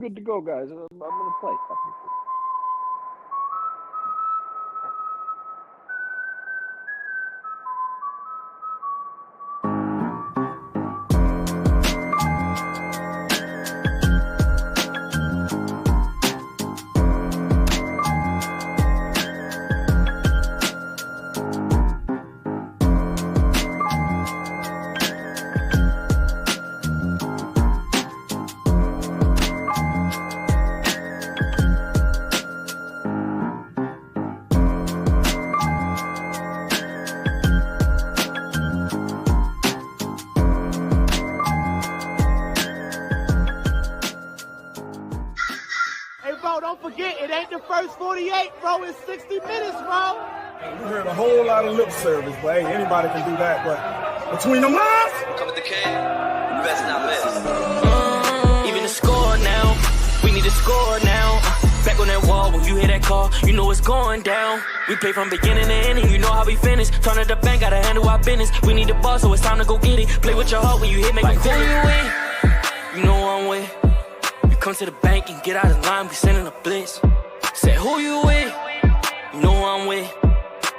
Good to go, guys. I'm gonna play. Hey, bro, don't forget, it ain't the first 48, bro. It's 60 minutes, bro. We heard a whole lot of lip service, but hey, anybody can do that. But between them lines, come with the kid, you best not miss. Even the score now, we need to score now. Back on that wall, when you hear that call, you know it's going down. We play from beginning to ending, you know how we finish. Turn to the bank, gotta handle our business. We need the ball, so it's time to go get it. Play with your heart when you hit, make it feel it. You know I'm with. You come to the bank and get out of line, we sending a blitz. Say who you with? You know I'm with.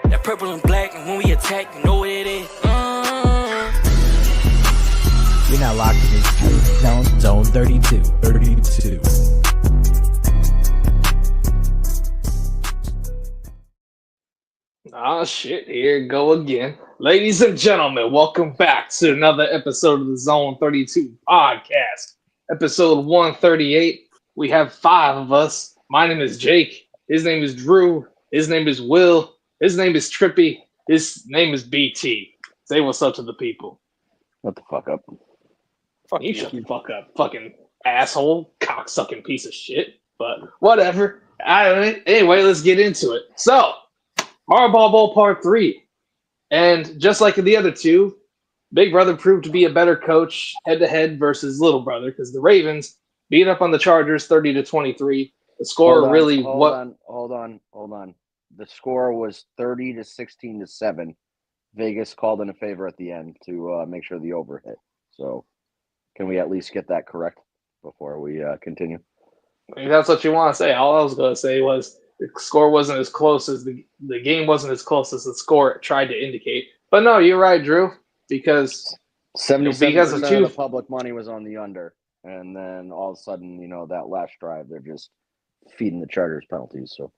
That purple and black, and when we attack, you know what it is. You're now locked in Zone 32. Ah, shit, here we go again. Ladies and gentlemen, welcome back to another episode of the Zone 32 podcast. Episode 138. We have 5 of us. My name is Jake. His name is Drew. His name is Will. His name is Trippy. His name is BT. Say what's up to the people. Shut the fuck up. Fuck you, shut the fuck up. Fucking asshole, cocksucking piece of shit. But whatever. Anyway, let's get into it. So, Hardball Bowl Part 3. And just like the other two, Big Brother proved to be a better coach head-to-head versus Little Brother because the Ravens beat up on the Chargers 30-23. The score Hold on. The score was 30-16-7. Vegas called in a favor at the end to make sure the over hit. So, can we at least get that correct before we continue? If that's what you want to say. All I was going to say was the score wasn't as close as the game wasn't as close as the score tried to indicate. But no, you're right, Drew, because 77% of the public money was on the under, and then all of a sudden, that last drive, they're just feeding the Chargers penalties. So,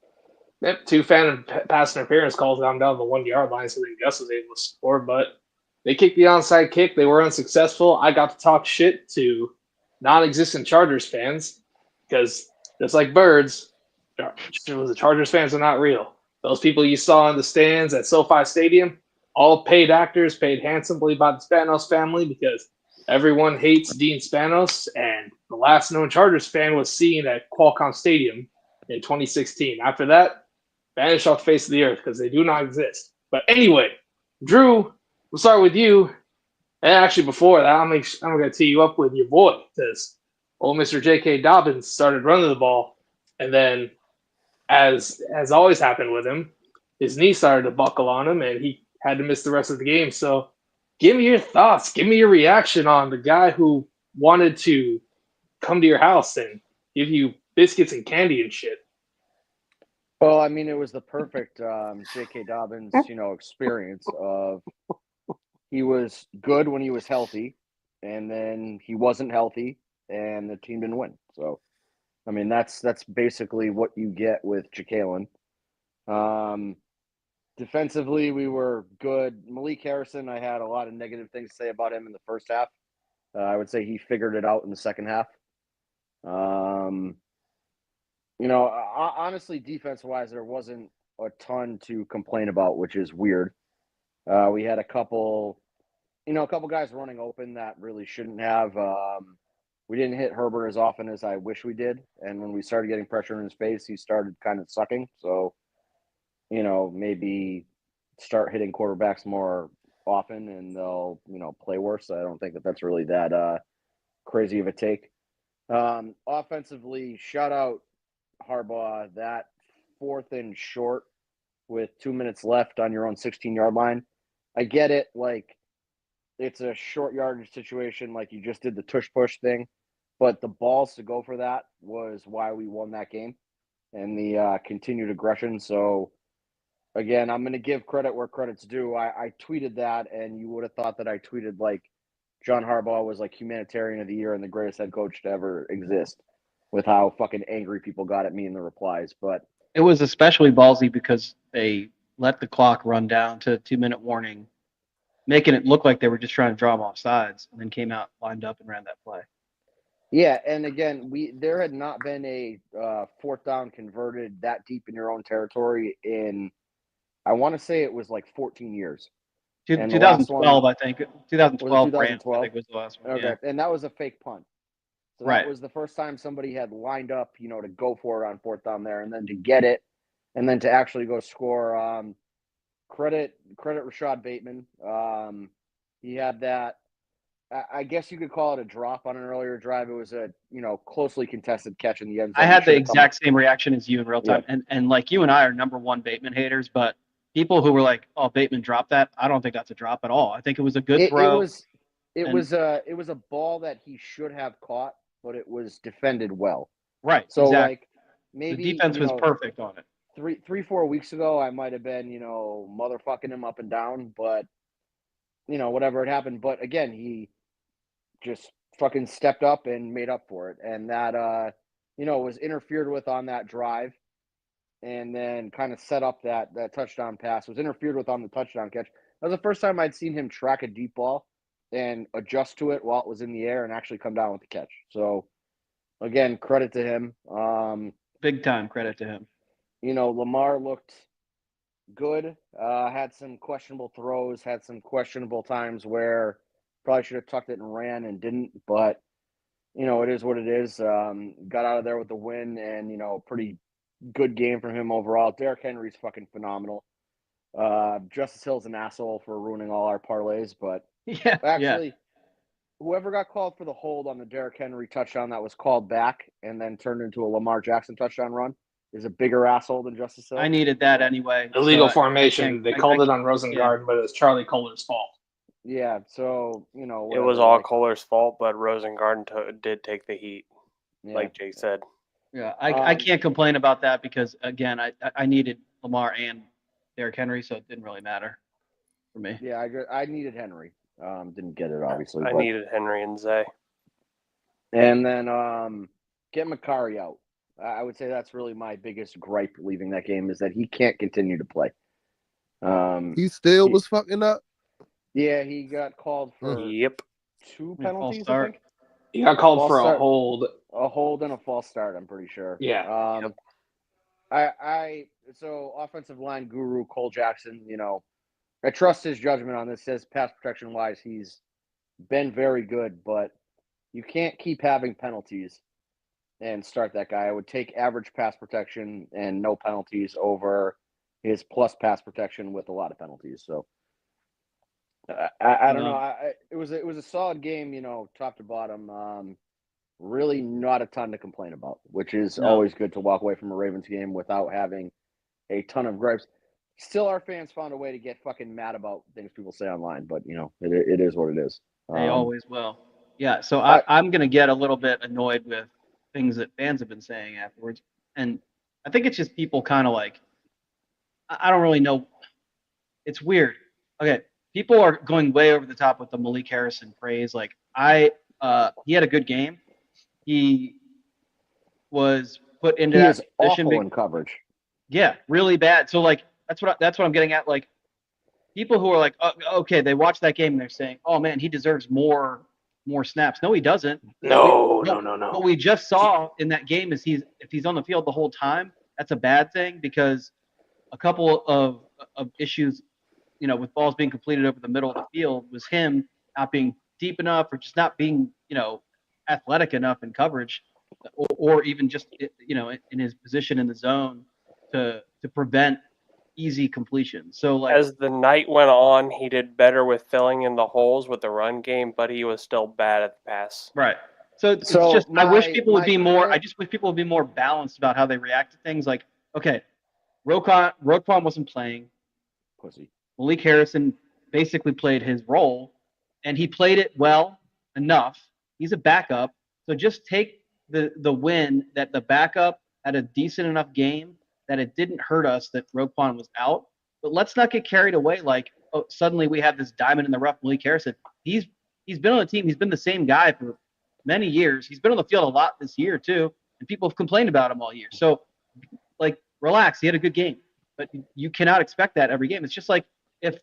yep, 2 pass interference calls down the 1 yard line, so then Gus was able to score. But they kicked the onside kick. They were unsuccessful. I got to talk shit to non-existent Chargers fans because just like birds, the Chargers fans are not real. Those people you saw in the stands at SoFi Stadium, all paid actors, paid handsomely by the Spanos family because everyone hates Dean Spanos, and the last known Chargers fan was seen at Qualcomm Stadium in 2016. After that, vanished off the face of the earth because they do not exist. But anyway, Drew, we'll start with you. And actually, before that, I'm going to tee you up with your boy because old Mr. J.K. Dobbins started running the ball, and then as always happened with him, his knee started to buckle on him, and he had to miss the rest of the game. So give me your thoughts. Give me your reaction on the guy who wanted to come to your house and give you biscuits and candy and shit. Well, I mean, it was the perfect J.K. Dobbins, experience of he was good when he was healthy, and then he wasn't healthy, and the team didn't win. So, I mean, that's basically what you get with Ja'Kalen. Defensively, we were good. Malik Harrison, I had a lot of negative things to say about him in the first half. I would say he figured it out in the second half. Honestly, defense-wise, there wasn't a ton to complain about, which is weird. We had a couple guys running open that really shouldn't have. We didn't hit Herbert as often as I wish we did. And when we started getting pressure in his face, he started kind of sucking. So, maybe start hitting quarterbacks more often and they'll, play worse. I don't think that's really that crazy of a take. Offensively, shout out Harbaugh, that 4th and short with 2 minutes left on your own 16-yard line. I get it. Like, it's a short yardage situation. Like, you just did the tush push thing. but the balls to go for that was why we won that game, and the continued aggression. So again, I'm going to give credit where credit's due. I tweeted that, and you would have thought that I tweeted like John Harbaugh was like humanitarian of the year and the greatest head coach to ever exist, with how fucking angry people got at me in the replies. But It was especially ballsy because they let the clock run down to 2-minute warning, making it look like they were just trying to draw them off sides, and then came out, lined up, and ran that play. yeah, and again, there had not been a fourth down converted that deep in your own territory in, I want to say it was like 14 years. And the last 2012, one- I think. 2012, Was it Rams, I 2012? think was the last one. Okay, Yeah. and that was a fake punt. So Right. that was the first time somebody had lined up, to go for it on fourth down there, and then to get it, and then to actually go score. Credit Rashad Bateman. He had that. I guess you could call it a drop on an earlier drive. It was a closely contested catch in the end zone. I had He the should've come exact same reaction as you in real time. And like you and I are number one Bateman haters, but people who were like, "Oh, Bateman dropped that," I don't think that's a drop at all. I think it was a good throw. It was a ball that he should have caught, but it was defended well. Right. So exactly. like maybe The defense was perfect on it. 3-4 weeks ago, I might have been motherfucking him up and down, but whatever had happened. But again, he just fucking stepped up and made up for it, and that was interfered with on that drive, and then kind of set up that touchdown pass. Was interfered with on the touchdown catch. That was the first time I'd seen him track a deep ball and adjust to it while it was in the air and actually come down with the catch. So again, credit to him. Big time credit to him. Lamar looked good. Had some questionable throws, had some questionable times where probably should have tucked it and ran and didn't, but it is what it is. Got out of there with the win, and pretty good game from him overall. Derrick Henry's fucking phenomenal. Justice Hill's an asshole for ruining all our parlays, but Yeah. actually, whoever got called for the hold on the Derrick Henry touchdown that was called back and then turned into a Lamar Jackson touchdown run is a bigger asshole than Justice Hill. I needed that anyway. Illegal so formation. They called it on Rosengarten, but it was Charlie Kohler's fault. Yeah, so It whatever, was all like, Kohler's fault, but Rosengarten did take the heat, yeah. like Jake said. Yeah, I can't complain about that because again, I needed Lamar and Derrick Henry, so it didn't really matter for me. Yeah, I needed Henry. Didn't get it obviously. I but- needed Henry and Zay. And then get Makari out. I would say that's really my biggest gripe leaving that game is that he can't continue to play. He still was fucking up. Yeah, he got called for Yep. 2 False penalties, I start. think. He got called False for a start. hold. A hold and a false start, I'm pretty sure. Yeah. So offensive line guru Cole Jackson, I trust his judgment on this. Says pass protection wise, he's been very good, but you can't keep having penalties and start that guy. I would take average pass protection and no penalties over his plus pass protection with a lot of penalties. So I don't know. It was a solid game, top to bottom. Really not a ton to complain about, which is always good to walk away from a Ravens game without having a ton of gripes. Still, our fans found a way to get fucking mad about things people say online, but it is what it is. They always will. Yeah, so I'm going to get a little bit annoyed with things that fans have been saying afterwards. And I think it's just people kind of like, I don't really know. It's weird. Okay, people are going way over the top with the Malik Harrison praise. Like, he had a good game. He was put into He that is position. awful in coverage. Yeah, really bad. So like that's what I'm getting at. Like people who are like, oh, okay, they watch that game and they're saying, oh man, he deserves more snaps. No, he doesn't. No. What we just saw in that game is if he's on the field the whole time, that's a bad thing because a couple of issues, with balls being completed over the middle of the field was him not being deep enough or just not being, athletic enough in coverage or even just, in his position in the zone to prevent easy completion. So like As the night went on, he did better with filling in the holes with the run game, but he was still bad at the pass. right. So it's So just I wish my- people would my be more. credit- I just wish people would be more balanced about how they react to things. Like, okay, Roquan wasn't playing. Pussy. Malik Harrison basically played his role, and he played it well enough. He's a backup. So just take the win that the backup had a decent enough game that it didn't hurt us that Roquan was out. But let's not get carried away like, oh, suddenly we have this diamond in the rough, Malik Harrison. He's been on the team. He's been the same guy for many years. He's been on the field a lot this year too, and people have complained about him all year. So, like, relax. He had a good game, but you cannot expect that every game. It's just like if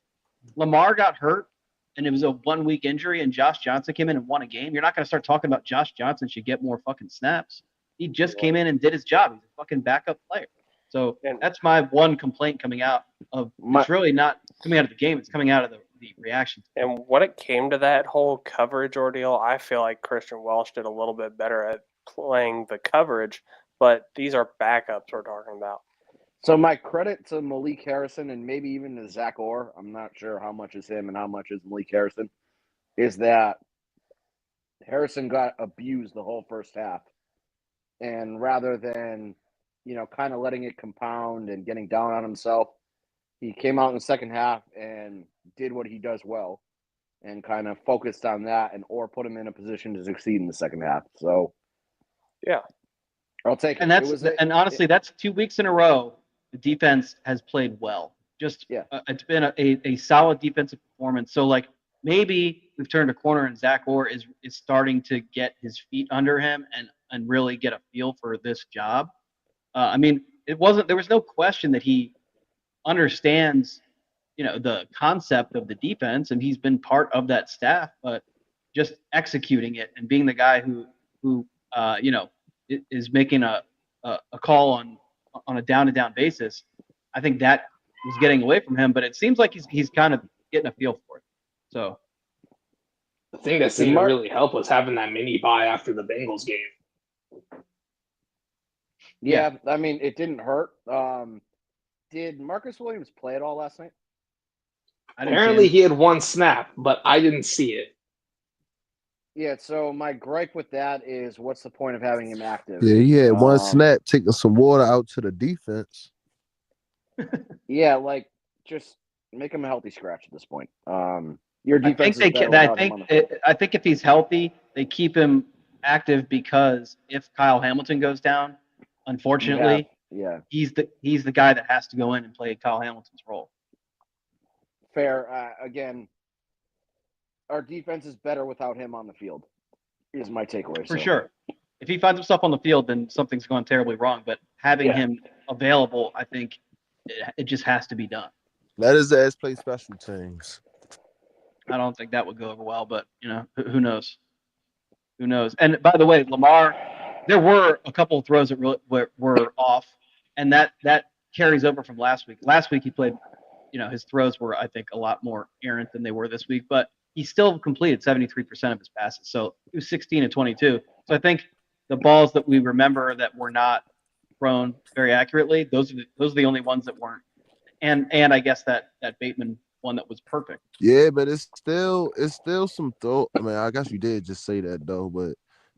Lamar got hurt and it was a 1 week injury and Josh Johnson came in and won a game, you're not going to start talking about Josh Johnson should get more fucking snaps. He just came in and did his job. He's a fucking backup player. So that's my one complaint coming out of. It's really not coming out of the game. It's coming out of the reaction. And when it came to that whole coverage ordeal, I feel like Christian Welch did a little bit better at playing the coverage, but these are backups we're talking about. So my credit to Malik Harrison and maybe even to Zach Orr, I'm not sure how much is him and how much is Malik Harrison, is that Harrison got abused the whole first half. And rather than, kind of letting it compound and getting down on himself, he came out in the second half and did what he does well and kind of focused on that and Orr put him in a position to succeed in the second half. So, yeah, I'll take it. And honestly, that's 2 weeks in a row the defense has played well. Just it's been a solid defensive performance. So, like, maybe we've turned a corner and Zach Orr is starting to get his feet under him and really get a feel for this job. I mean, there was no question that he understands, the concept of the defense, and he's been part of that staff, but just executing it and being the guy who is making a call on a down-to-down basis, I think that was getting away from him, but it seems like he's kind of getting a feel for it. So the thing that seemed to really help was having that mini bye after the Bengals game. Yeah, I mean, it didn't hurt. Did Marcus Williams play at all last night? Apparently he had one snap, but I didn't see it. Yeah, so my gripe with that is what's the point of having him active? Yeah, he had one snap taking some water out to the defense. Yeah, like, just make him a healthy scratch at this point. Your defense I think if he's healthy, they keep him active because if Kyle Hamilton goes down, unfortunately, he's the guy that has to go in and play Kyle Hamilton's role. Fair. Again, our defense is better without him on the field, is my takeaway. For sure. If he finds himself on the field, then something's gone terribly wrong. But having him available, I think it just has to be done. Let his ass play special teams. I don't think that would go over well, but, who knows? Who knows? And by the way, Lamar, there were a couple of throws that were off, and that carries over from last week. Last week he played, his throws were, I think, a lot more errant than they were this week, but he still completed 73% of his passes. So he was 16 and 22. So I think the balls that we remember that were not thrown very accurately, those are the only ones that weren't. And I guess that Bateman one that was perfect. Yeah, but it's still some throw. I mean, I guess you did just say that though, but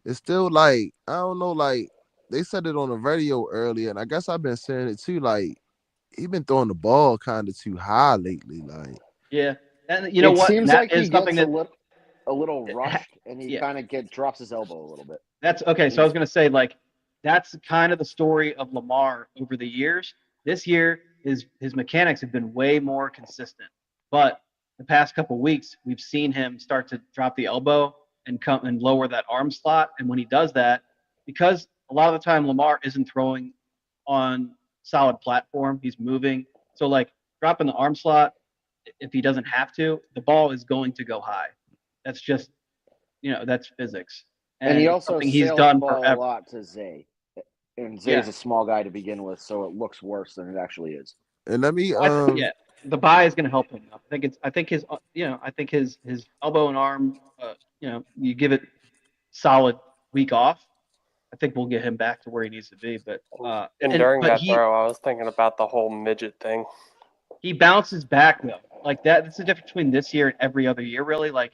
it's still like, I don't know, like they said it on the radio earlier, and I guess I've been saying it too, like he been throwing the ball kind of too high lately. Like, yeah. And you know what? Seems that like is he something gets that a little rushed, and he kind of drops his elbow a little bit. That's okay. So I was going to say, like, that's kind of the story of Lamar over the years. This year, his mechanics have been way more consistent, but the past couple of weeks, we've seen him start to drop the elbow and come and lower that arm slot. And when he does that, because a lot of the time Lamar isn't throwing on solid platform, he's moving. So, like, dropping the arm slot, if he doesn't have to, the ball is going to go high. That's just, that's physics. And he also he's done the ball forever. a lot to Zay. And Zay's a small guy to begin with, so it looks worse than it actually is. And let me the bye is going to help him. I think his elbow and arm, you give it solid week off, I think we'll get him back to where he needs to be. But during that throw, I was thinking about the whole midget thing. He bounces back though, like that. That's the difference between this year and every other year, really. Like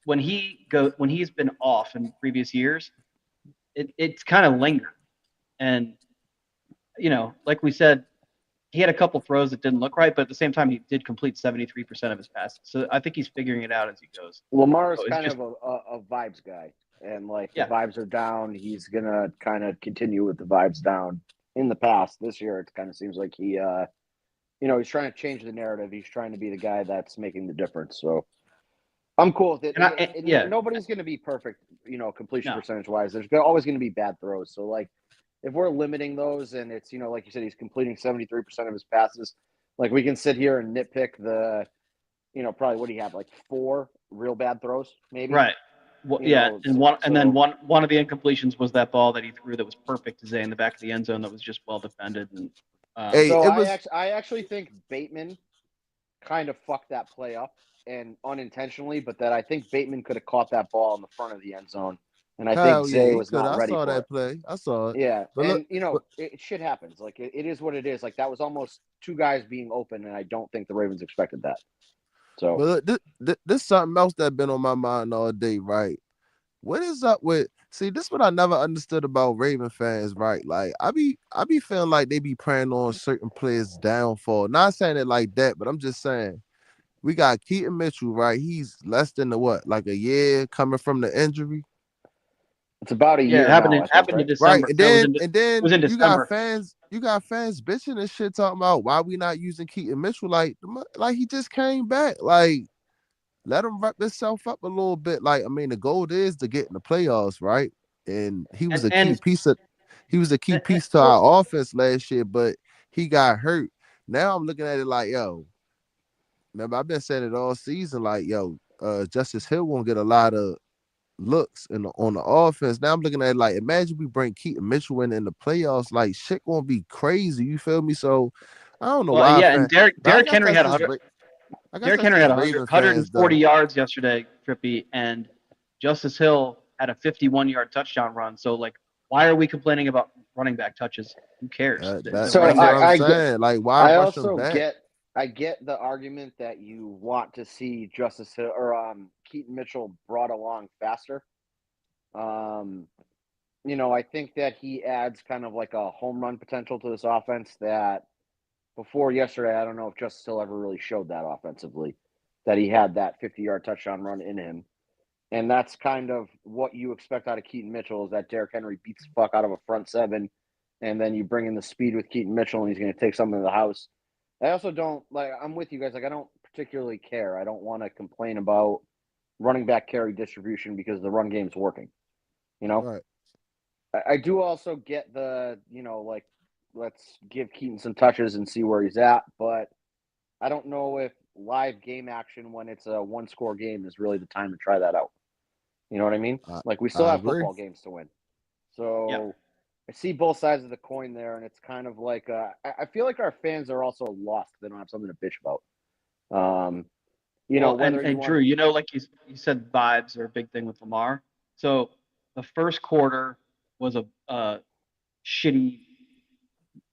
when he's been off in previous years, it's kind of lingered, and like we said, he had a couple throws that didn't look right, but at the same time, he did complete 73% of his passes. So I think he's figuring it out as he goes. Lamar is kind of a vibes guy. and like Yeah. the vibes are down, he's gonna kind of continue with the vibes down. In the past, this year, it kind of seems like he, he's trying to change the narrative. He's trying to be the guy that's making the difference. So I'm cool with it. And Nobody's going to be perfect, completion No. percentage wise. There's always going to be bad throws. So like, if we're limiting those, and it's like you said, he's completing 73% of his passes. Like we can sit here and nitpick the, probably what do you have, like 4 real bad throws, maybe. Right. Well, and then one of the incompletions was that ball that he threw that was perfect to Zay in the back of the end zone that was just well defended. And Hey, so it was I actually think Bateman kind of fucked that play up and unintentionally, but that I think Bateman could have caught that ball in the front of the end zone, and I hell think yeah, Zay he was could. not I ready saw for that it. play. I saw it. Yeah, But and look, shit happens. Like it is what it is. Like that was almost 2 guys being open, and I don't think the Ravens expected that. So, but look, this something else that been on my mind all day, right? What is up with? See, this is what I never understood about Raven fans, right? Like, I be feeling like they be preying on certain players' downfall. Not saying it like that, but I'm just saying we got Keaton Mitchell, right? He's less than like a year coming from the injury, it's about a year it happened now, in I think, happened right? in December. right? And No, it was in then you got December. fans bitching and shit talking about why we not using Keaton Mitchell. Like he just came back. Like, let him wrap himself up a little bit. Like, I mean, the goal is to get in the playoffs, right? And he was a key piece to our offense last year, but he got hurt. Now I'm looking at it like, yo, remember I've been saying it all season, like, yo, Justice Hill won't get a lot of looks on the offense. Now I'm looking at it like, imagine we bring Keaton Mitchell in the playoffs, like shit gonna be crazy. You feel me? So I don't know why. And Derrick Henry had 100. Derrick Henry had 140 yards yesterday, Trippy, and Justice Hill had a 51-yard touchdown run. So, like, why are we complaining about running back touches? Who cares? That's what I'm saying. Like, why rush him back? I get the argument that you want to see Justice Hill or Keaton Mitchell brought along faster. I think that he adds kind of like a home run potential to this offense that before yesterday, I don't know if Justice Hill ever really showed that offensively, that he had that 50-yard touchdown run in him. And that's kind of what you expect out of Keaton Mitchell is that Derrick Henry beats the fuck out of a front 7, and then you bring in the speed with Keaton Mitchell, and he's going to take something to the house. I also don't, I'm with you guys, I don't particularly care. I don't want to complain about running back carry distribution because the run game's working, Right. I do also get the, let's give Keaton some touches and see where he's at. But I don't know if live game action when it's a 1-score game is really the time to try that out. You know what I mean? Like we still have football games to win. So I see both sides of the coin there, and it's kind of like I feel like our fans are also lost. They don't have something to bitch about. Drew, like you said, vibes are a big thing with Lamar. So the first quarter was a shitty,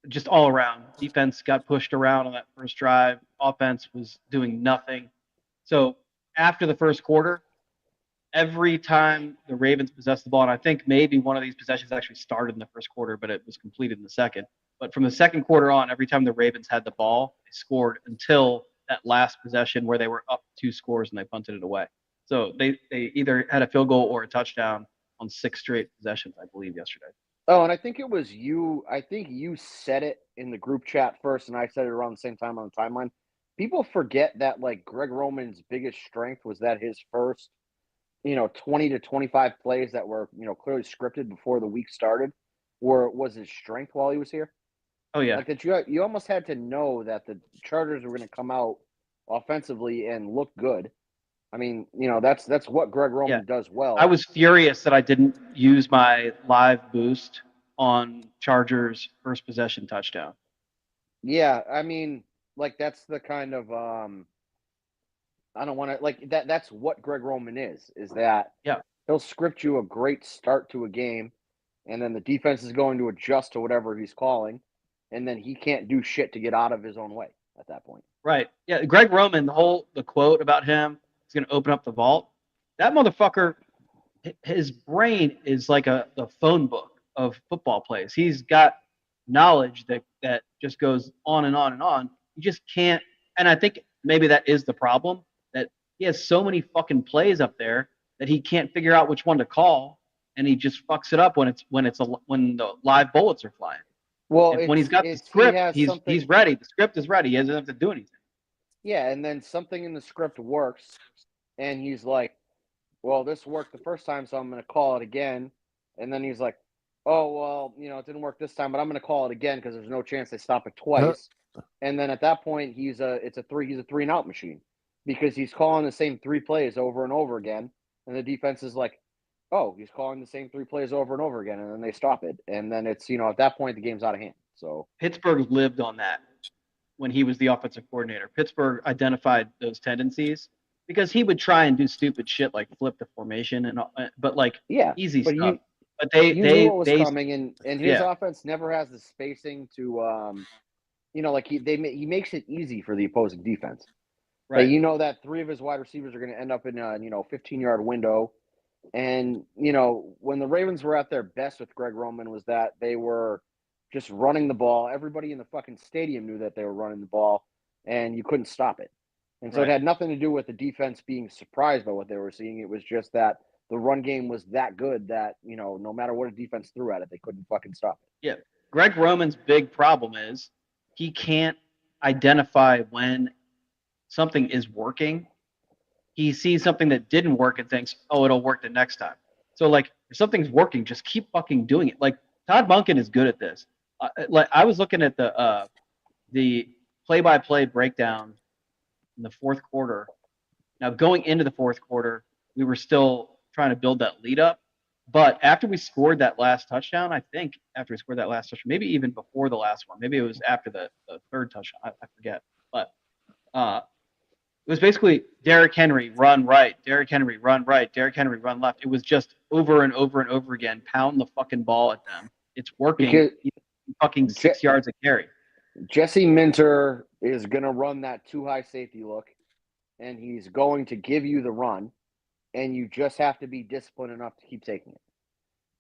just all around. Defense got pushed around on that first drive. Offense was doing nothing. So after the first quarter, every time the Ravens possessed the ball, and I think maybe one of these possessions actually started in the first quarter, but it was completed in the second. But from the second quarter on, every time the Ravens had the ball, they scored until that last possession where they were up 2 scores and they punted it away. So they either had a field goal or a touchdown on 6 straight possessions, I believe, yesterday. Oh, and I think it was you. I think you said it in the group chat first, and I said it around the same time on the timeline. People forget that, like, Greg Roman's biggest strength was that his first, 20 to 25 plays that were, clearly scripted before the week started was his strength while he was here. Oh, yeah. Like that you almost had to know that the Chargers were going to come out offensively and look good. I mean, that's what Greg Roman does well. I was furious that I didn't use my live boost on Chargers' first possession touchdown. Yeah, I mean, like that's the kind of I don't want to like that. That's what Greg Roman is that he'll script you a great start to a game, and then the defense is going to adjust to whatever he's calling, and then he can't do shit to get out of his own way at that point. Right. Yeah, Greg Roman, the quote about him, he's going to open up the vault. That motherfucker, his brain is like the phone book of football plays. He's got knowledge that just goes on and on and on. You just can't. And I think maybe that is the problem, that he has so many fucking plays up there that he can't figure out which one to call. and he just fucks it up when the live bullets are flying. Well, When he's got the script, he's ready. The script is ready. He doesn't have to do anything. Yeah, and then something in the script works, and he's like, well, this worked the first time, so I'm going to call it again. And then he's like, oh, well, it didn't work this time, but I'm going to call it again because there's no chance they stop it twice. And then at that point, he's a 3-and-out machine because he's calling the same 3 plays over and over again. And the defense is like, oh, he's calling the same 3 plays over and over again. And then they stop it. And then it's, at that point, the game's out of hand. So Pittsburgh lived on that when he was the offensive coordinator. Pittsburgh identified those tendencies because he would try and do stupid shit like flip the formation but easy but stuff. But they knew what was coming, and his offense never has the spacing to, he makes it easy for the opposing defense. Right. That 3 of his wide receivers are going to end up in a 15-yard window, and when the Ravens were at their best with Greg Roman was that they were just running the ball. Everybody in the fucking stadium knew that they were running the ball, and you couldn't stop it. And so It had nothing to do with the defense being surprised by what they were seeing. It was just that the run game was that good that, no matter what a defense threw at it, they couldn't fucking stop it. Yeah. Greg Roman's big problem is he can't identify when something is working. He sees something that didn't work and thinks, oh, it'll work the next time. So, if something's working, just keep fucking doing it. Todd Monken is good at this. I was looking at the play-by-play breakdown in the fourth quarter. Now, going into the fourth quarter, we were still trying to build that lead up. But after we scored that last touchdown, maybe even before the last one, maybe it was after the third touchdown, I forget. But it was basically Derrick Henry, run right, Derrick Henry, run right, Derrick Henry, run left. It was just over and over and over again, pound the fucking ball at them. It's working. Fucking 6 yards a carry. Jesse Minter is going to run that too high safety look, and he's going to give you the run, and you just have to be disciplined enough to keep taking it.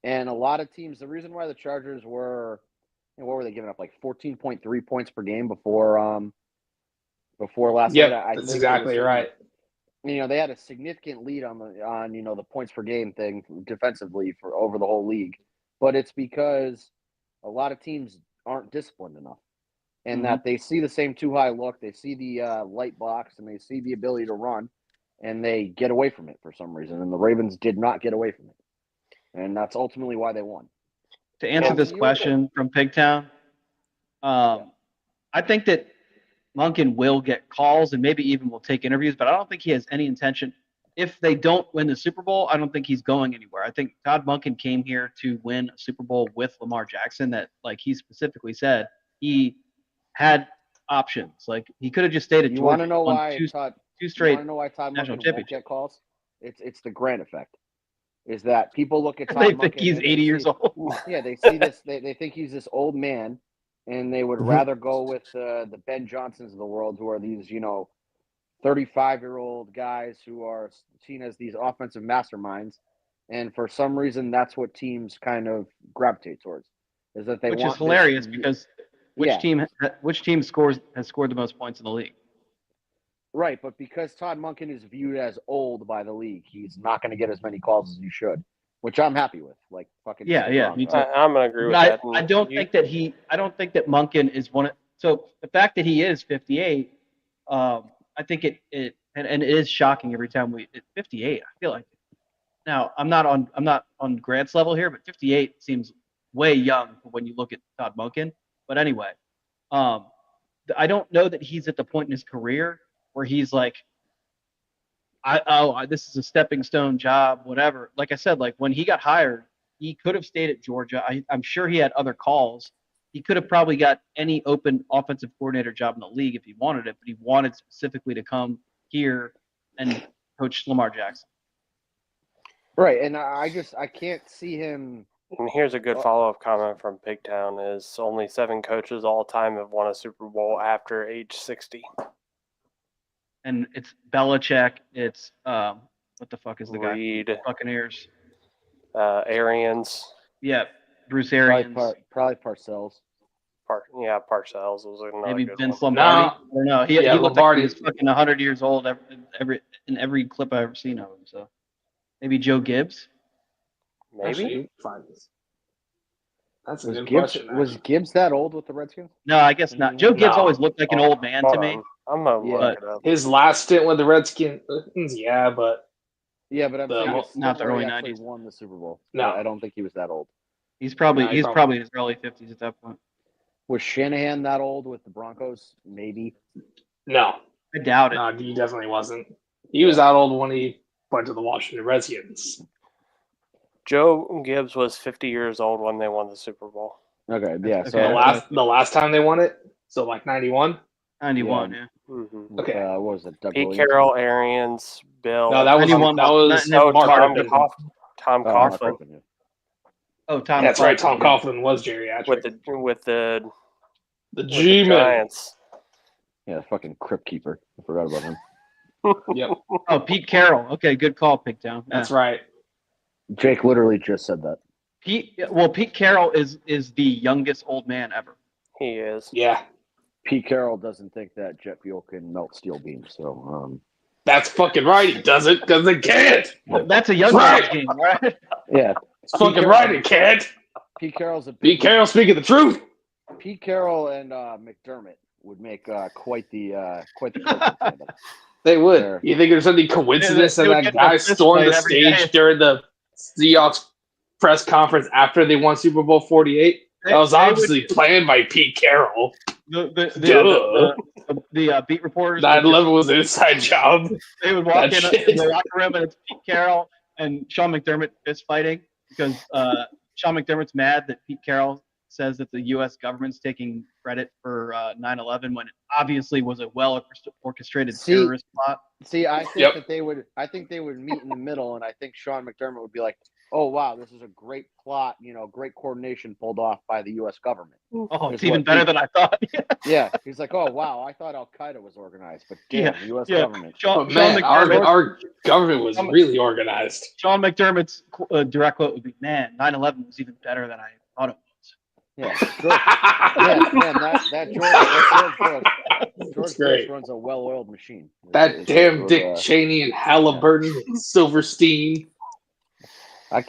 And a lot of teams, the reason why the Chargers were, what were they giving up, 14.3 points per game before last night? That's exactly right. They had a significant lead on the points per game thing defensively for over the whole league, but it's because a lot of teams aren't disciplined enough, and that they see the same too high look, they see the light box, and they see the ability to run, and they get away from it for some reason. And the Ravens did not get away from it, and that's ultimately why they won. To answer this question from Pigtown, I think that Monken will get calls and maybe even will take interviews, but I don't think he has any intention. If they don't win the Super Bowl, I don't think he's going anywhere. I think Todd Monken came here to win a Super Bowl with Lamar Jackson. That, he specifically said, he had options. He could have just stayed at Georgia. You want to know why two straight you want to know why Todd Monken won't get calls? It's the Grant effect. Is that people look at Todd they Monken think he's 80 years old. Yeah, they see this. They think he's this old man, and they would rather go with the Ben Johnsons of the world, who are these 35-year-old guys who are seen as these offensive masterminds. And for some reason, that's what teams kind of gravitate towards. Is that they which want is hilarious because which team has scored the most points in the league? Right, but because Todd Monken is viewed as old by the league, he's not going to get as many calls as he should, which I'm happy with. Me too. I'm going to agree with that. I don't think that Monken is one of. So the fact that he is 58, I think it is shocking every time 58. I feel like now I'm not on Grant's level here, but 58 seems way young when you look at Todd Monken. But anyway, I don't know that he's at the point in his career where he's like, this is a stepping stone job, whatever. Like I said, when he got hired, he could have stayed at Georgia. I'm sure he had other calls. He could have probably got any open offensive coordinator job in the league if he wanted it, but he wanted specifically to come here and coach Lamar Jackson. Right, and I can't see him. And here's a good follow-up comment from Pigtown is only 7 coaches all time have won a Super Bowl after age 60. And it's Belichick. It's what the fuck is the Reed, guy? Buccaneers. Arians. Yeah, Bruce Arians. Probably Parcells. Parcells was another maybe good Vince one. Lombardi. No. No, he looked Lombardi. like he was fucking 100 years old in every clip I've ever seen of him. So maybe Joe Gibbs. Maybe. Actually, find this. That's a Was good Gibbs question. was Gibbs that old with the Redskins? No, I guess not. Joe Gibbs No. always looked like an old man to Hold me. on. I'm gonna Yeah. look it up. His last stint with the Redskins, yeah, but Yeah, but I'm The- saying it's not the where he early actually 90s. won the Super Bowl. No. I don't think he was that old. He's probably No, he he's probably- probably in his early 50s at that point. Was Shanahan that old with the Broncos? Maybe. no, I doubt it. no, he definitely wasn't. He was that old when he went to the Washington Redskins. Joe Gibbs was 50 years old when they won the Super Bowl. Okay, yeah. So Okay. The last time they won it, so like 91. 91, yeah. Mm-hmm. Okay. what was it? Doug Pete Williams? Carroll, Arians, Bill. No, that was 91 oh, Mark Tom, Irvin. Tom Oh, Mark Coughlin Irvin, yeah. Oh, Tom. That's right. Tom Coughlin, Coughlin was geriatric. with the the with the G-Man. Giants. Yeah, fucking Crypt Keeper. I forgot about him. Yep, yeah. Oh, Pete Carroll. Okay, good call, Pigtown. that's right. Jake literally just said that. Pete Carroll is the youngest old man ever. He is. Yeah, Pete Carroll doesn't think that jet fuel can melt steel beams. So, that's fucking right. He does it because it can't. That's a young Right. man's game, right? yeah, It's fucking right. It can't. Pete Carroll's a Pete Carroll speaking the truth. Pete Carroll and McDermott would make quite the coaching tandem. They would. Sure. You think there's any coincidence They that would that get guy in a fist stormed the fight every stage day. during the Seahawks press conference after they won Super Bowl 48? That was They would- obviously planned by Pete Carroll. The beat reporters. 9/11 was an inside job. They would walk That in shit. the locker room and it's Pete Carroll and Sean McDermott fist fighting because Sean McDermott's mad that Pete Carroll says that the U.S. government's taking credit for 9/11 when it obviously was a well-orchestrated See- terrorist plot. See, I think Yep. that they would. I think they would meet in the middle, and I think Sean McDermott would be like, "Oh wow, this is a great plot. Great coordination pulled off by the U.S. government." Oh, it's Is even what better Pete- than I thought. Yeah, he's like, "Oh wow, I thought Al Qaeda was organized, but damn, Yeah, the U.S. yeah. government." But Sean man, McDermott, our government was really organized. Sean McDermott's direct quote would be, "Man, 9/11 was even better than I thought it was." Yeah, George, yeah, man, that George That's Bush great. runs a well-oiled machine. That damn It Dick was, Cheney and Halliburton and Silverstein. I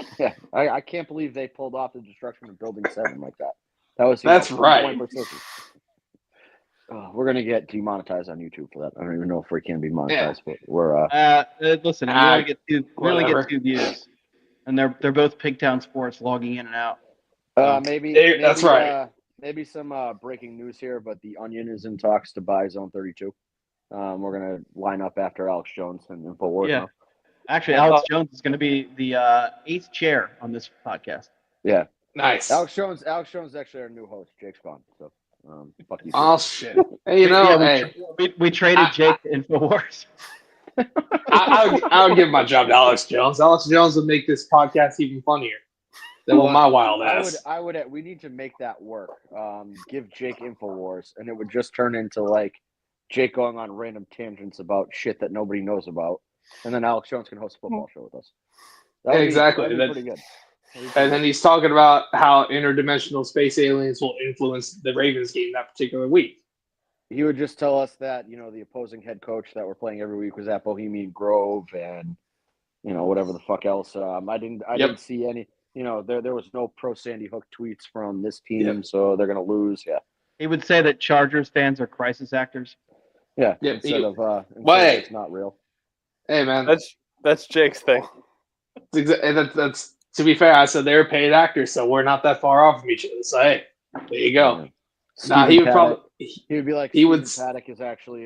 can't believe they pulled off the destruction of Building 7 like that. That was That's right. point precision. We're gonna get demonetized on YouTube for that. I don't even know if we can be monetized, but we're Listen, we Ah, only get two. We only whatever. get 2 views, and they're both Pigtown Sports logging in and out. maybe That's right. Maybe some breaking news here, but the Onion is in talks to buy Zone 32. We're gonna line up after Alex Jones and InfoWars. Yeah. now. Actually, Alex Jones is going to be the 8th chair on this podcast. Yeah. Nice. Alex Jones is actually our new host. Jake's gone. So fuck you. Oh shit. Hey, you know, hey, We traded Jake to InfoWars. I'll give my job to Alex Jones. Alex Jones would make this podcast even funnier than Well, my wild ass. I would. We need to make that work. Give Jake InfoWars, and it would just turn into like Jake going on random tangents about shit that nobody knows about, and then Alex Jones can host a football show with us. That'd be- Exactly. that'd be pretty good. And then he's talking about how interdimensional space aliens will influence the Ravens game that particular week. He would just tell us that the opposing head coach that we're playing every week was at Bohemian Grove, and whatever the fuck else. I didn't see any. There was no pro Sandy Hook tweets from this team, so they're gonna lose. Yeah, He would say that Chargers fans are crisis actors. yeah. Yep, Instead he- of Wait. it's not real. Hey man, That's Jake's thing. that's to be fair. I said they were paid actors, so we're not that far off from each other. So hey, there you go. Nah, Stephen he would Paddock- probably. He would be like, He would- Paddock is actually,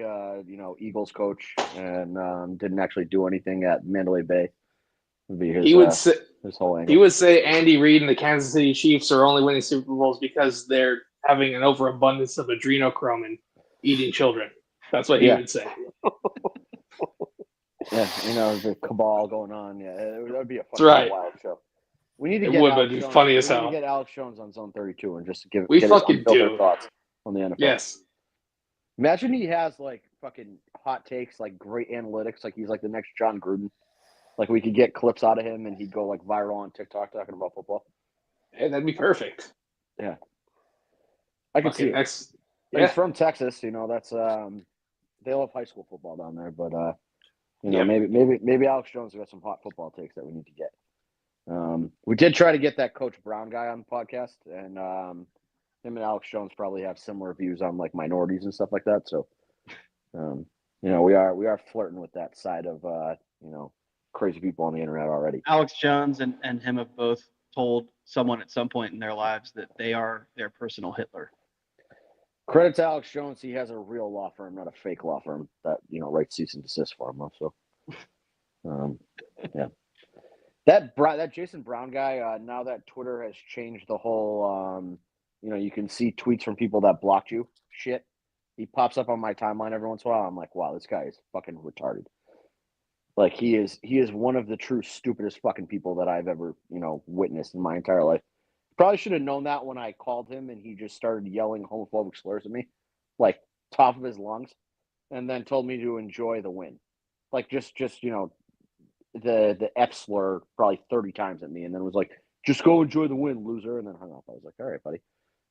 Eagles coach and didn't actually do anything at Mandalay Bay. Would be his, He would say. his whole angle. He would say Andy Reid and the Kansas City Chiefs are only winning Super Bowls because they're having an overabundance of adrenochrome and eating children. That's what he Yeah. would say. Yeah, the cabal going on. Yeah, it would be a fucking right. wild show. We need to It get would, but Alex it'd be Jones- funny as we need hell. to get Alex Jones on Zone 32 and just get We his fucking unfiltered do. thoughts on the NFL. Yes. Imagine he has like fucking hot takes, like great analytics, like he's like the next John Gruden. Like we could get clips out of him and he'd go like viral on TikTok talking about football. Hey, that'd be perfect. I could see it. Next. He's Yeah. from Texas, that's they love high school football down there, but Yeah. maybe Alex Jones got some hot football takes that we need to get. We did try to get that Coach Brown guy on the podcast, and him and Alex Jones probably have similar views on like minorities and stuff like that. So, we are flirting with that side of crazy people on the internet already. Alex Jones and him have both told someone at some point in their lives that they are their personal Hitler. Credit to Alex Jones, he has a real law firm, not a fake law firm that writes cease and desist for him. So, yeah. That Jason Brown guy, now that Twitter has changed the whole, you can see tweets from people that blocked you shit. He pops up on my timeline every once in a while. I'm like, wow, this guy is fucking retarded. Like he is one of the true stupidest fucking people that I've ever, witnessed in my entire life. Probably should have known that when I called him and he just started yelling homophobic slurs at me, like top of his lungs, and then told me to enjoy the win. Like just the F slur probably 30 times at me, and then was like, just go enjoy the win, loser, and then hung up. I was like, all right, buddy.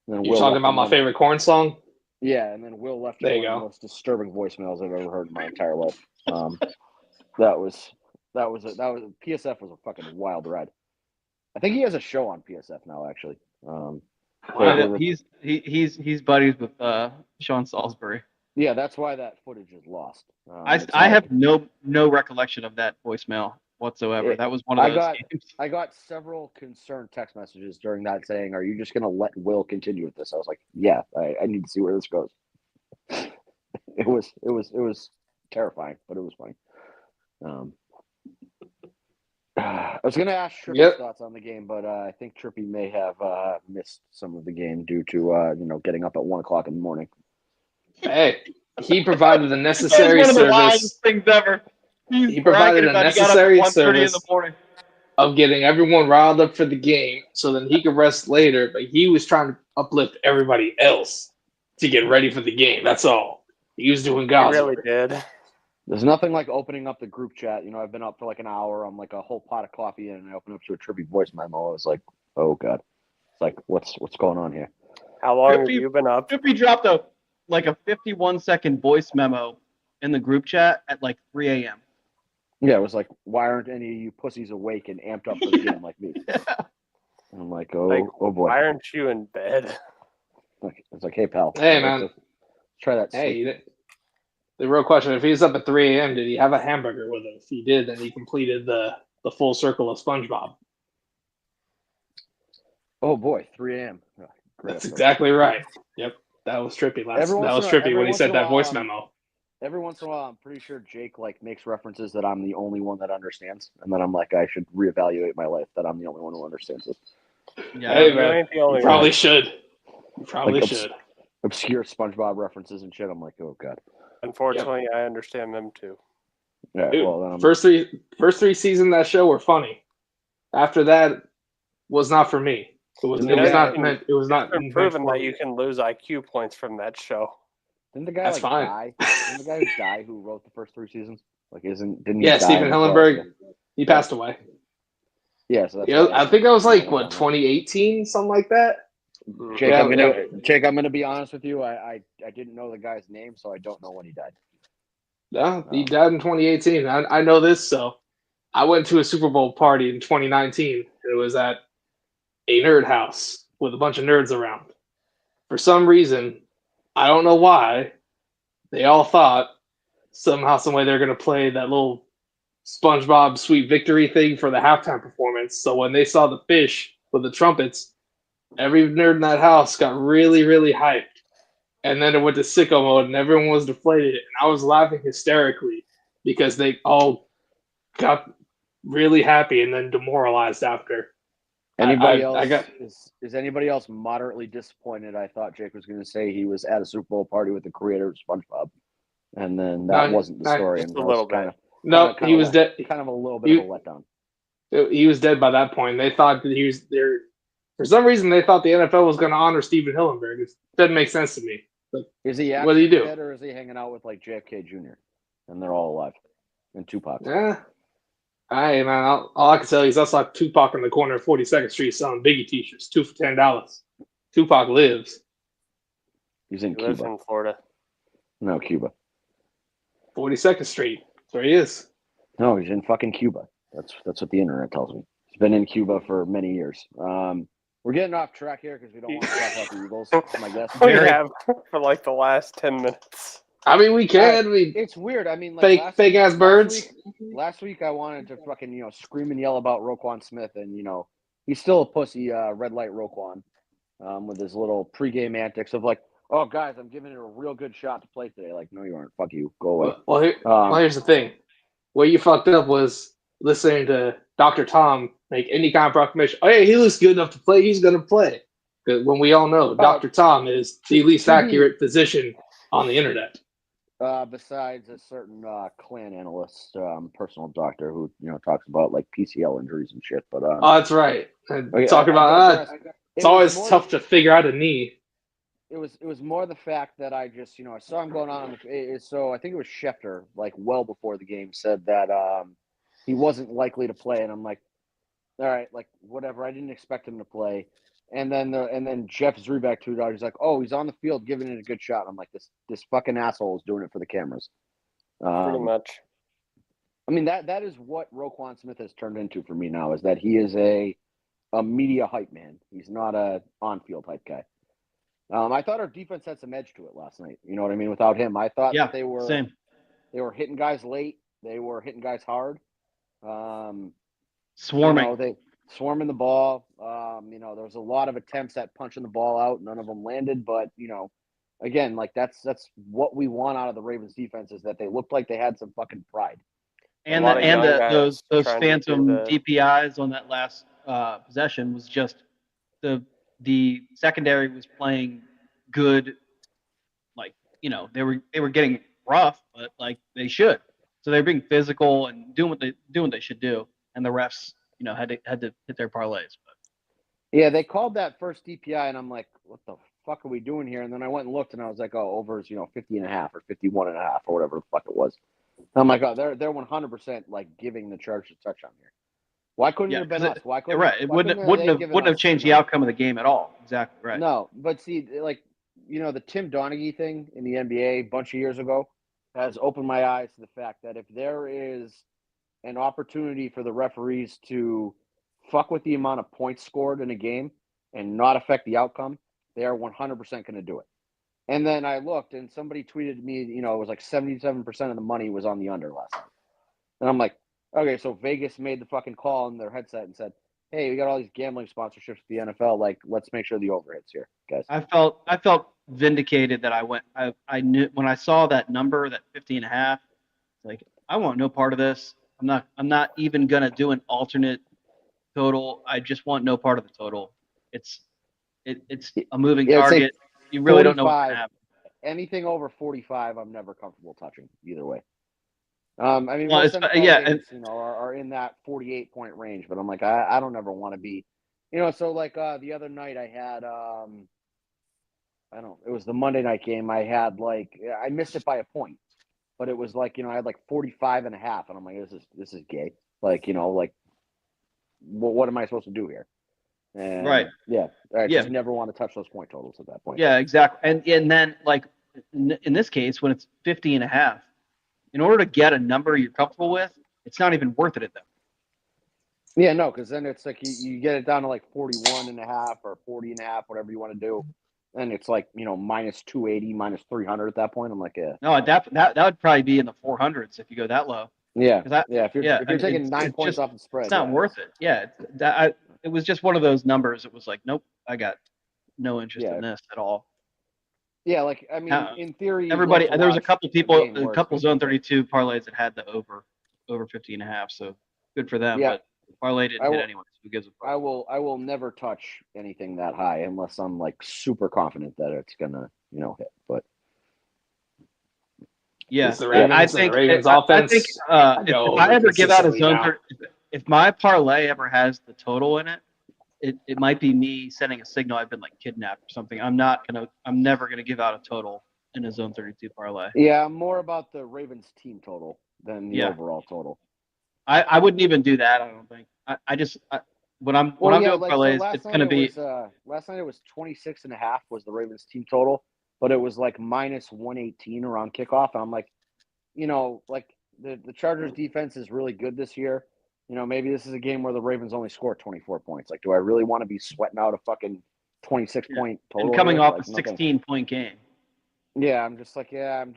And then You talking about my favorite Korn song? Yeah, and then Will left There you one of go. the most disturbing voicemails I've ever heard in my entire life. That was PSF was a fucking wild ride. I think he has a show on PSF now, actually. He's buddies with Sean Salisbury. Yeah, that's why that footage is lost. I have no recollection of that voicemail whatsoever. That was one of those games. I got several concerned text messages during that saying, "Are you just going to let Will continue with this?" I was like, "Yeah, I need to see where this goes." It was terrifying, but it was funny. I was going to ask Trippy's thoughts on the game, but I think Trippy may have missed some of the game due to getting up at 1:00 in the morning. Hey, he provided the necessary service. Things ever. He provided a necessary service of getting everyone riled up for the game, so then he could rest later. But he was trying to uplift everybody else to get ready for the game. That's all. He was doing God's He really work. did. There's nothing like opening up the group chat. I've been up for like an hour. I'm like a whole pot of coffee in, and I open up to a Trippy voice memo. I was like, oh God. It's like, what's going on here? How long have you been up? Trippy dropped a 51-second voice memo in the group chat at like 3 a.m. Yeah, it was like, why aren't any of you pussies awake and amped up for the game like me? And I'm like, oh boy. Why aren't you in bed? It's like, hey pal. Hey man. Let's try that. Hey, the real question: if he's up at 3 a.m., did he have a hamburger with him? If he did, then he completed the full circle of SpongeBob. Oh boy, 3 a.m. Oh, That's exactly right. Yep, that was Trippy when he sent that voice memo. Every once in a while, I'm pretty sure Jake makes references that I'm the only one that understands, and then I'm like, I should reevaluate my life that I'm the only one who understands this. Yeah, hey man, you probably should. You probably should. Obscure SpongeBob references and shit. I'm like, oh God. Unfortunately, I understand them too. Yeah. Dude, well, then first three seasons of that show were funny. After that, was not for me. It was not meant. It was not proven that you can lose IQ points from that show. Didn't the guy That's fine. die? Didn't the guy who died who wrote the first 3 seasons? Didn't he? Yeah, die Stephen as well? Hillenburg. He passed away. Yeah, so that's Yeah, I think that was like 2018, something like that. Jake, Yeah, I'm gonna be honest with you. I didn't know the guy's name, so I don't know when he died. Yeah, he died in 2018. I know this, so I went to a Super Bowl party in 2019. It was at a nerd house with a bunch of nerds around. For some reason, I don't know why, they all thought somehow, some way they're going to play that little SpongeBob Sweet Victory thing for the halftime performance. So when they saw the fish with the trumpets, every nerd in that house got really, really hyped. And then it went to sicko mode and everyone was deflated. And I was laughing hysterically because they all got really happy and then demoralized after. Anybody else? Is anybody else moderately disappointed? I thought Jake was going to say he was at a Super Bowl party with the creator of SpongeBob, and then that wasn't the story. Just a little bit. He was dead. Kind of a little bit of a letdown. He was dead by that point. They thought that he was there. For some reason, they thought the NFL was going to honor Stephen Hillenburg. It doesn't make sense to me. Like, is he what do you do? Dead, or is he hanging out with like JFK Jr. and they're all alive, and Tupac? Yeah. Hey man, all I can tell you is I saw Tupac in the corner of 42nd Street selling Biggie t-shirts, 2 for $10. Tupac lives. He's in He lives Cuba. in Florida. No, Cuba. 42nd Street. That's where he is. No, he's in fucking Cuba. That's what the internet tells me. He's been in Cuba for many years. We're getting off track here because we don't want to talk about the Eagles. Is my guess. We have for like the last 10 minutes. I mean, we can. It's weird. I mean, like fake ass birds. Last week I wanted to fucking scream and yell about Roquan Smith, and he's still a pussy. Red light Roquan, with his little pregame antics of like, oh guys, I'm giving it a real good shot to play today. Like, no, you aren't. Fuck you. Go away. Well, here's the thing. What you fucked up was listening to Dr. Tom make any kind of proclamation. Oh, hey, he looks good enough to play. He's going to play. Because when we all know Dr. Tom is the least accurate physician on the internet. Besides a certain clan analyst, personal doctor who talks about like PCL injuries and shit. But that's right. Talking about it's always tough to figure out a knee. It was more the fact that I just I saw him going on. So I think it was Schefter, like well before the game, said that he wasn't likely to play, and I'm like, all right, like whatever. I didn't expect him to play. And then Jeff Zrebiak tweeted out, he's like, oh, he's on the field giving it a good shot. I'm like, this fucking asshole is doing it for the cameras. Pretty much. I mean, that is what Roquan Smith has turned into for me now, is that he is a media hype man. He's not a on-field hype guy. I thought our defense had some edge to it last night. You know what I mean? Without him, I thought that they were same. They were hitting guys late. They were hitting guys hard. Swarming. They swarming the ball. There was a lot of attempts at punching the ball out. None of them landed. But again, like that's what we want out of the Ravens defense, is that they looked like they had some fucking pride. And those phantom DPIs on that last possession was just the secondary was playing good. Like they were getting rough, but like they should. So they're being physical and doing what they should do, and the refs had to hit their parlays. But yeah, they called that first DPI, and I'm like, what the fuck are we doing here? And then I went and looked, and I was like, oh, over is 50.5 or 51.5 or whatever the fuck it was. And I'm like, oh, they're 100% like giving the Chargers a touchdown here. Why couldn't it have been us? Why couldn't it wouldn't have changed the outcome of the game at all. Exactly right. No, but see, like the Tim Donaghy thing in the NBA a bunch of years ago has opened my eyes to the fact that if there is an opportunity for the referees to fuck with the amount of points scored in a game and not affect the outcome, they are 100% going to do it. And then I looked, and somebody tweeted me, it was like 77% of the money was on the under last night. And I'm like, okay, so Vegas made the fucking call in their headset and said, hey, we got all these gambling sponsorships with the NFL. Like, let's make sure the over hits here, guys. I felt vindicated that I knew when I saw that number, that 50.5, like, I want no part of this. I'm not even gonna do an alternate total. I just want no part of the total. It's a moving target. You really don't know what's gonna happen. Anything over 45, I'm never comfortable touching either way. I mean, well, most games, are in that 48-point range, but I'm like, I don't ever want to be, So like the other night, I had it was the Monday night game. I had I missed it by a point, but it was like I had like 45.5, and I'm like, this is gay. Like what am I supposed to do here? And, right. Yeah. I just never want to touch those point totals at that point. Yeah, exactly. And then like in this case, when it's 50.5. In order to get a number you're comfortable with, it's not even worth it at them. Yeah, no, because then it's like you get it down to like 41.5 or 40.5, whatever you want to do. And it's like, minus 280, minus 300 at that point. I'm like, yeah. No, that would probably be in the 400s if you go that low. Yeah. If you're taking 9 points off the spread. It's not worth it. Yeah. It was just one of those numbers. It was like, nope, I got no interest in this at all. Yeah, like I mean, in theory, everybody. There was a couple people, a couple Zone 32 parlays that had the over 50.5. So good for them. Yeah. But the parlay didn't hit anyway. So who gives a fuck? I will never touch anything that high unless I'm like super confident that it's gonna hit. But yeah, I think if I ever give out a Zone, if my parlay ever has the total in it. It might be me sending a signal I've been like kidnapped or something. I'm never gonna give out a total in a Zone 32 parlay. Yeah, I'm more about the Ravens team total than the overall total. I wouldn't even do that. I don't think. When I'm doing parlays, it's gonna be. Last night it was 26.5 was the Ravens team total, but it was like minus 118 around kickoff. And I'm like, the Chargers defense is really good this year. You know, maybe this is a game where the Ravens only score 24 points. Like, do I really want to be sweating out a fucking 26 point total? And coming here? off Like, a no thanks. 16-point game. Yeah, I'm just like, I'm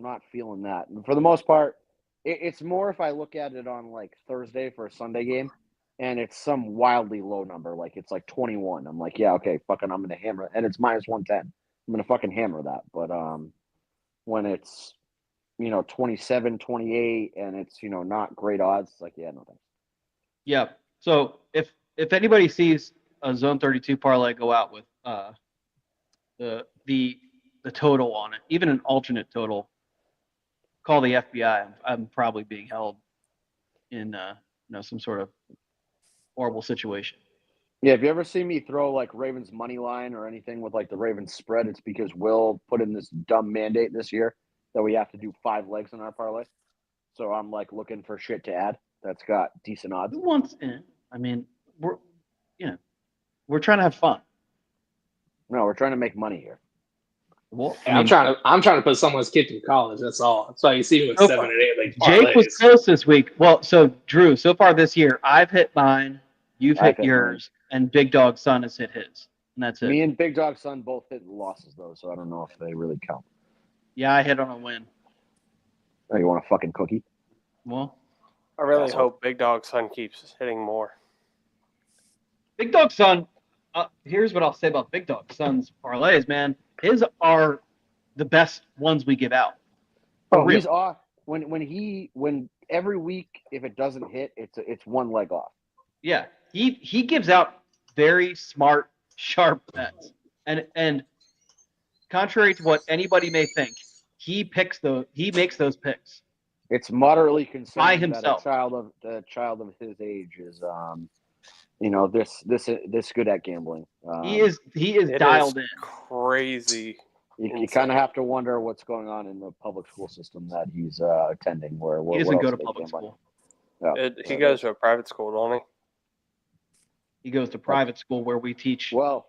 not feeling that. And for the most part, it's more if I look at it on like Thursday for a Sunday game and it's some wildly low number, like it's like 21. I'm like, yeah, okay, fucking, I'm going to hammer it. And it's minus 110. I'm going to fucking hammer that. But when it's, 27, 28, and it's, not great odds, it's like, yeah, no thanks. Yeah. So if anybody sees a Zone 32 parlay go out with the total on it, even an alternate total, call the FBI. I'm probably being held in some sort of horrible situation. Yeah, if you ever see me throw like Ravens money line or anything with like the Ravens spread, it's because Will put in this dumb mandate this year that we have to do 5 legs in our parlay. So I'm like looking for shit to add that's got decent odds. Who wants in? I mean, we're trying to have fun. No, we're trying to make money here. Well, Yeah, I'm trying to put someone's kid through college. That's all. That's why you see me with So 7 and 8. Like Jake was parlays. close this week. Well, so Drew, so far this year, I've hit mine, you've I've hit hit yours, and Big Dog Son has hit his, and that's it. Me and Big Dog Son both hit losses though, so I don't know if they really count. Yeah, I hit on a win. Oh, you want a fucking cookie? Well, I really That's hope Big Dog Son keeps hitting more. Big Dog Son, here's what I'll say about Big Dog Son's parlays, man. His are the best ones we give out. Oh, real. he's off when every week if it doesn't hit, it's one leg off. Yeah, he gives out very smart, sharp bets, and contrary to what anybody may think, he makes those picks. It's moderately By concerning himself. that a child of his age is this good at gambling. He is It dialed is in. crazy. You kind of have to wonder what's going on in the public school system that he's attending. Where He what doesn't else go are to they public gambling? school. Yeah, He goes to a private school, don't he? He goes to private school where we teach well,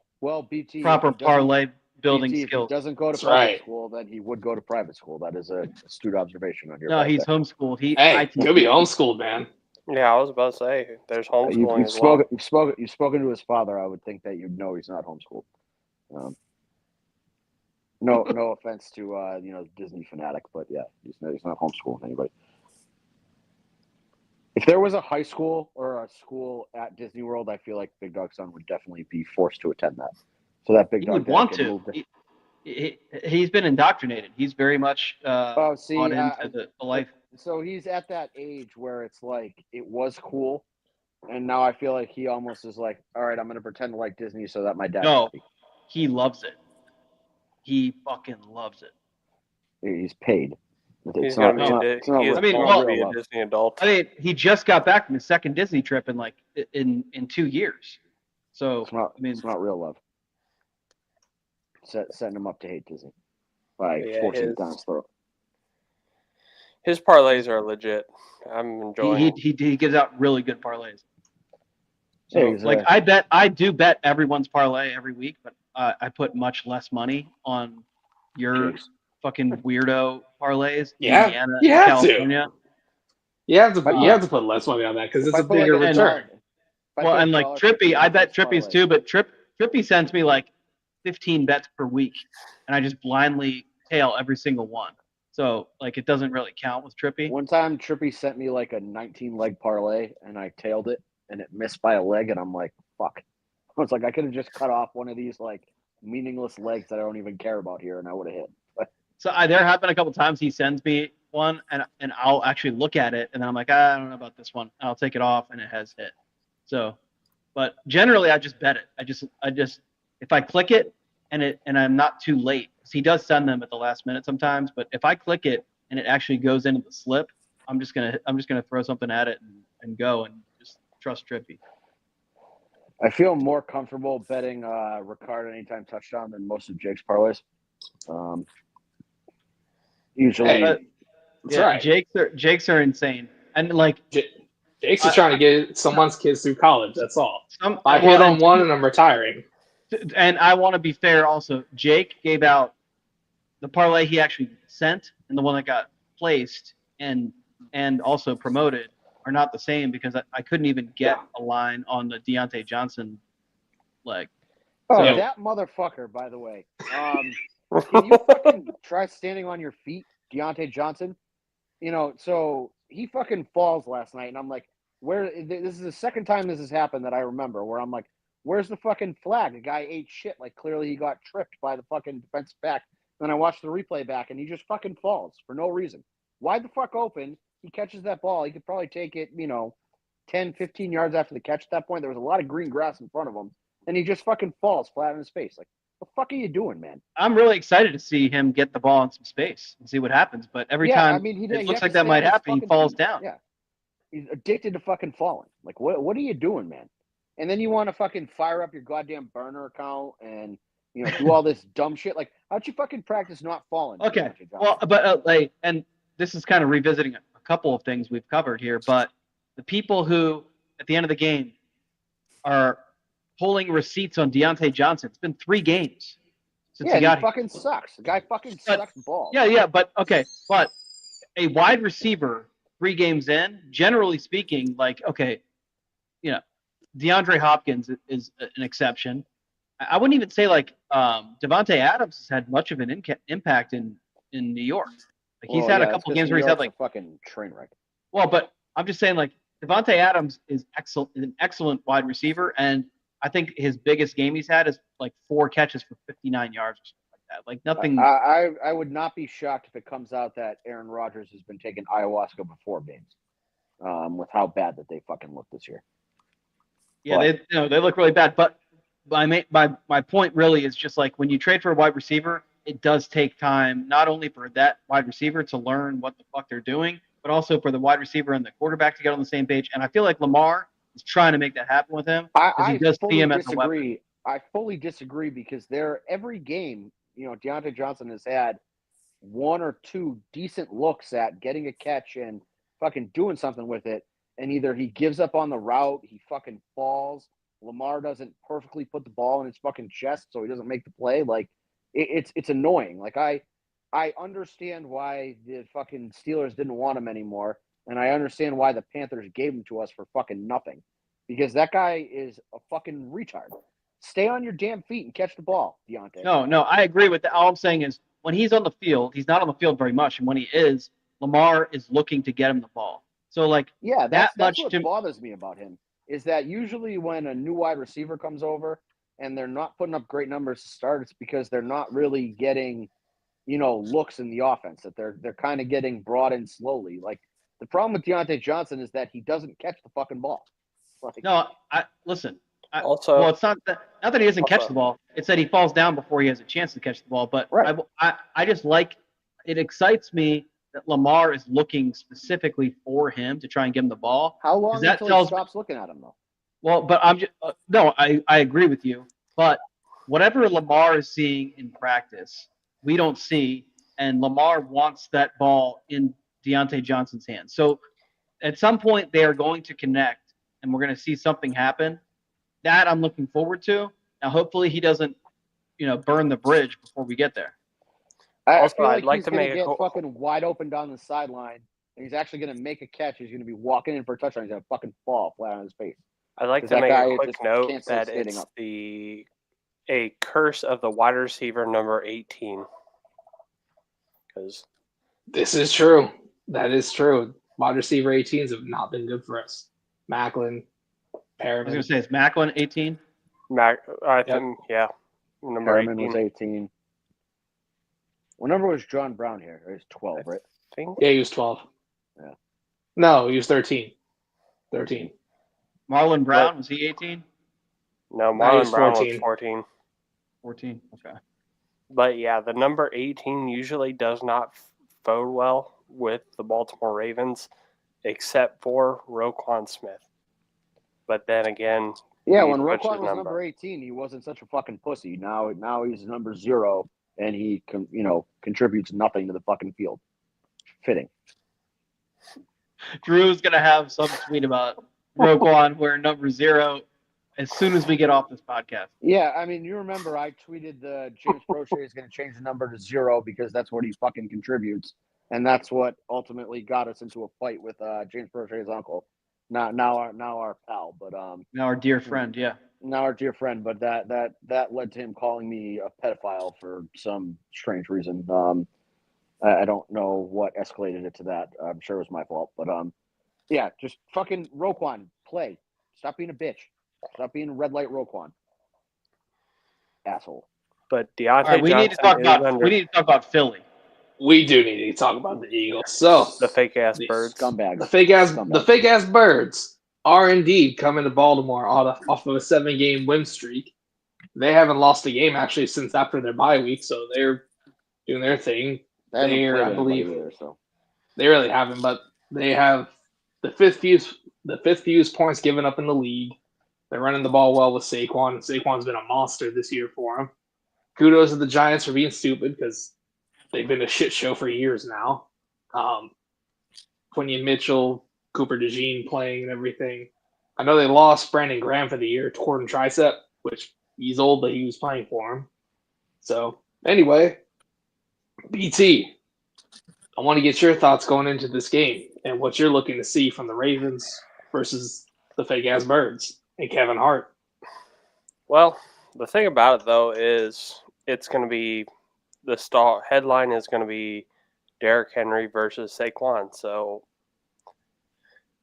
BT proper if he doesn't- parlay building BT, if skills. he doesn't go to That's public right. school, then he would go to private school. That is a astute observation on your No, part he's there. homeschooled. Hey, I teach could be homeschooled, man. Yeah, I was about to say there's homeschooling You've as well. spoken to his father. I would think that you'd know he's not homeschooled. No offense to Disney fanatic, but yeah, he's not homeschooling anybody. If there was a high school or a school at Disney World, I feel like Big Dog Son would definitely be forced to attend that. So that Big He Dog would Dad want can to. move to- He's been indoctrinated. He's very much Oh, see, bought into the life. So he's at that age where it's like it was cool, and now I feel like he almost is like, all right, I'm going to pretend to like Disney so that my dad. No, he loves it. He fucking loves it. He's paid. He's gonna be it's not he is I mean, going well- to be a Disney adult. I mean, he just got back from his second Disney trip in like in 2 years. So it's not real love. Setting him up to hate Disney by Yeah, forcing it down his throat. His parlays are legit. I'm enjoying. he gives out really good parlays. So, Yeah, he's, like I do bet everyone's parlay every week, but I put much less money on your Jeez. fucking weirdo parlays. Yeah, Indiana, you and have to. California. You have to put less money on that because it's If I a put, like, bigger $1, return. if I Well, put and like $1 Trippy, I bet parlay. Trippy's too, but Trippy sends me like 15 bets per week, and I just blindly tail every single one. So like it doesn't really count with Trippy. One time, Trippy sent me like a 19 leg parlay, and I tailed it, and it missed by a leg, and I'm like, fuck. I was like, I could have just cut off one of these like meaningless legs that I don't even care about here, and I would have hit. But So there have been a couple times he sends me one, and I'll actually look at it, and then I'm like, I don't know about this one. And I'll take it off, and it has hit. So, but generally, I just bet it. I just if I click it and I'm not too late, because he does send them at the last minute sometimes. But if I click it and it actually goes into the slip, I'm just gonna throw something at it and go and just trust Trippy. I feel more comfortable betting Ricard anytime touchdown than most of Jake's parlays. Usually, Hey, that's right. Jake's are insane, and like Jake's just trying to get someone's kids through college. That's all. I hit well, on and- one and I'm retiring. And I want to be fair also. Jake gave out the parlay he actually sent and the one that got placed and also promoted are not the same because I couldn't even get a line on the Deontay Johnson leg. Oh, So- that motherfucker, by the way. Can you fucking try standing on your feet, Deontay Johnson? You know, so he fucking falls last night, and I'm like, where? This is the second time this has happened that I remember where I'm like, where's the fucking flag? The guy ate shit. Like, clearly he got tripped by the fucking defensive back. Then I watched the replay back, and he just fucking falls for no reason. Wide the fuck open. He catches that ball. He could probably take it, 10, 15 yards after the catch at that point. There was a lot of green grass in front of him, and he just fucking falls flat on his face. Like, what the fuck are you doing, man? I'm really excited to see him get the ball in some space and see what happens. But every time he it has looks to like that stay might on his happen, he fucking falls feet. down. Yeah. He's addicted to fucking falling. Like, what are you doing, man? And then you want to fucking fire up your goddamn burner account and, do all this dumb shit. Like, how'd you fucking practice not falling? Okay. Deontay Johnson? Well, but and this is kind of revisiting a couple of things we've covered here, but the people who at the end of the game are pulling receipts on Deontay Johnson. It's been 3 games since he got he here. fucking sucks. The guy fucking sucks balls. Yeah, but okay, but a wide receiver 3 games in, generally speaking, DeAndre Hopkins is an exception. I wouldn't even say Devontae Adams has had much of an impact in New York. Like he's had a couple games where he's had a fucking train wreck. Well, but I'm just saying Devontae Adams is an excellent wide receiver, and I think his biggest game he's had is 4 catches for 59 yards or something like that. Like nothing. I would not be shocked if it comes out that Aaron Rodgers has been taking ayahuasca before games, with how bad that they fucking look this year. Yeah, they look really bad. But my point really is just when you trade for a wide receiver, it does take time not only for that wide receiver to learn what the fuck they're doing, but also for the wide receiver and the quarterback to get on the same page. And I feel like Lamar is trying to make that happen with him because he does see him as a weapon. I fully disagree because every game, Deontay Johnson has had 1 or 2 decent looks at getting a catch and fucking doing something with it. And either he gives up on the route, he fucking falls. Lamar doesn't perfectly put the ball in his fucking chest, so he doesn't make the play. Like, it's annoying. Like, I understand why the fucking Steelers didn't want him anymore, and I understand why the Panthers gave him to us for fucking nothing. Because that guy is a fucking retard. Stay on your damn feet and catch the ball, Deontay. No, I agree with that. All I'm saying is when he's on the field, he's not on the field very much, and when he is, Lamar is looking to get him the ball. So that's what bothers me about him is that usually when a new wide receiver comes over and they're not putting up great numbers to start, it's because they're not really getting, looks in the offense, that they're kind of getting brought in slowly. Like the problem with Deontay Johnson is that he doesn't catch the fucking ball. Listen. Also, well, it's not that he doesn't catch the ball. It's that he falls down before he has a chance to catch the ball. But right. I just it excites me that Lamar is looking specifically for him to try and give him the ball. How long until he stops looking at him, though? Well, but I'm just no, I agree with you. But whatever Lamar is seeing in practice, we don't see, and Lamar wants that ball in Deontay Johnson's hands. So at some point they are going to connect, and we're going to see something happen. That I'm looking forward to. Now, hopefully he doesn't, burn the bridge before we get there. I feel like he's going to get fucking wide open down the sideline, and he's actually going to make a catch. He's going to be walking in for a touchdown. He's going to fucking fall flat on his face. I'd like to make a quick note that it's a curse of the wide receiver number 18. Because this is true. That is true. Wide receiver 18s have not been good for us. Macklin, Perriman. I was going to say, is Macklin 18? I think, yeah. Number Perriman 18 was 18. What number was John Brown here? It was 12, right? Yeah, he was 12. Yeah. No, he was 13. 13. Marlon Brown, was he 18? No, Marlon Brown 14. was 14. 14, okay. But yeah, the number 18 usually does not bode well with the Baltimore Ravens, except for Roquan Smith. But then again, yeah, when Roquan was number 18, he wasn't such a fucking pussy. Now he's number 0, and he contributes nothing to the fucking field. Fitting. Drew's gonna have some tweet about Roquan wearing number 0 as soon as we get off this podcast. Yeah, I mean, you remember I tweeted James Prochet is going to change the number to 0 because that's what he fucking contributes, and that's what ultimately got us into a fight with James Prochet's uncle now our pal, but Now our dear friend, yeah. now our dear friend, but that led to him calling me a pedophile for some strange reason. I don't know what escalated it to that. I'm sure it was my fault, but yeah, just fucking Roquan, play. Stop being a bitch. Stop being red light Roquan. Asshole. But All Deontay right, we Johnson need to talk is about under we need to talk about Philly. We do need to talk about the Eagles. So the fake ass the birds. Scumbag. the fake Scumbag. ass birds are indeed coming to Baltimore off of a 7-game win streak. They haven't lost a game actually since after their bye week, so they're doing their thing. They haven't They're, played I anybody believe, either, so they really haven't, but they have the fifth fewest points given up in the league. They're running the ball well with Saquon. Saquon's been a monster this year for them. Kudos to the Giants for being stupid because they've been a shit show for years now. Quinion Mitchell, Cooper DeJean playing and everything. I know they lost Brandon Graham for the year, torn tricep, which he's old, but he was playing for him. So anyway, BT, I want to get your thoughts going into this game and what you're looking to see from the Ravens versus the fake ass birds and Kevin Hart. Well, the thing about it though is it's going to be the headline is going to be Derrick Henry versus Saquon. So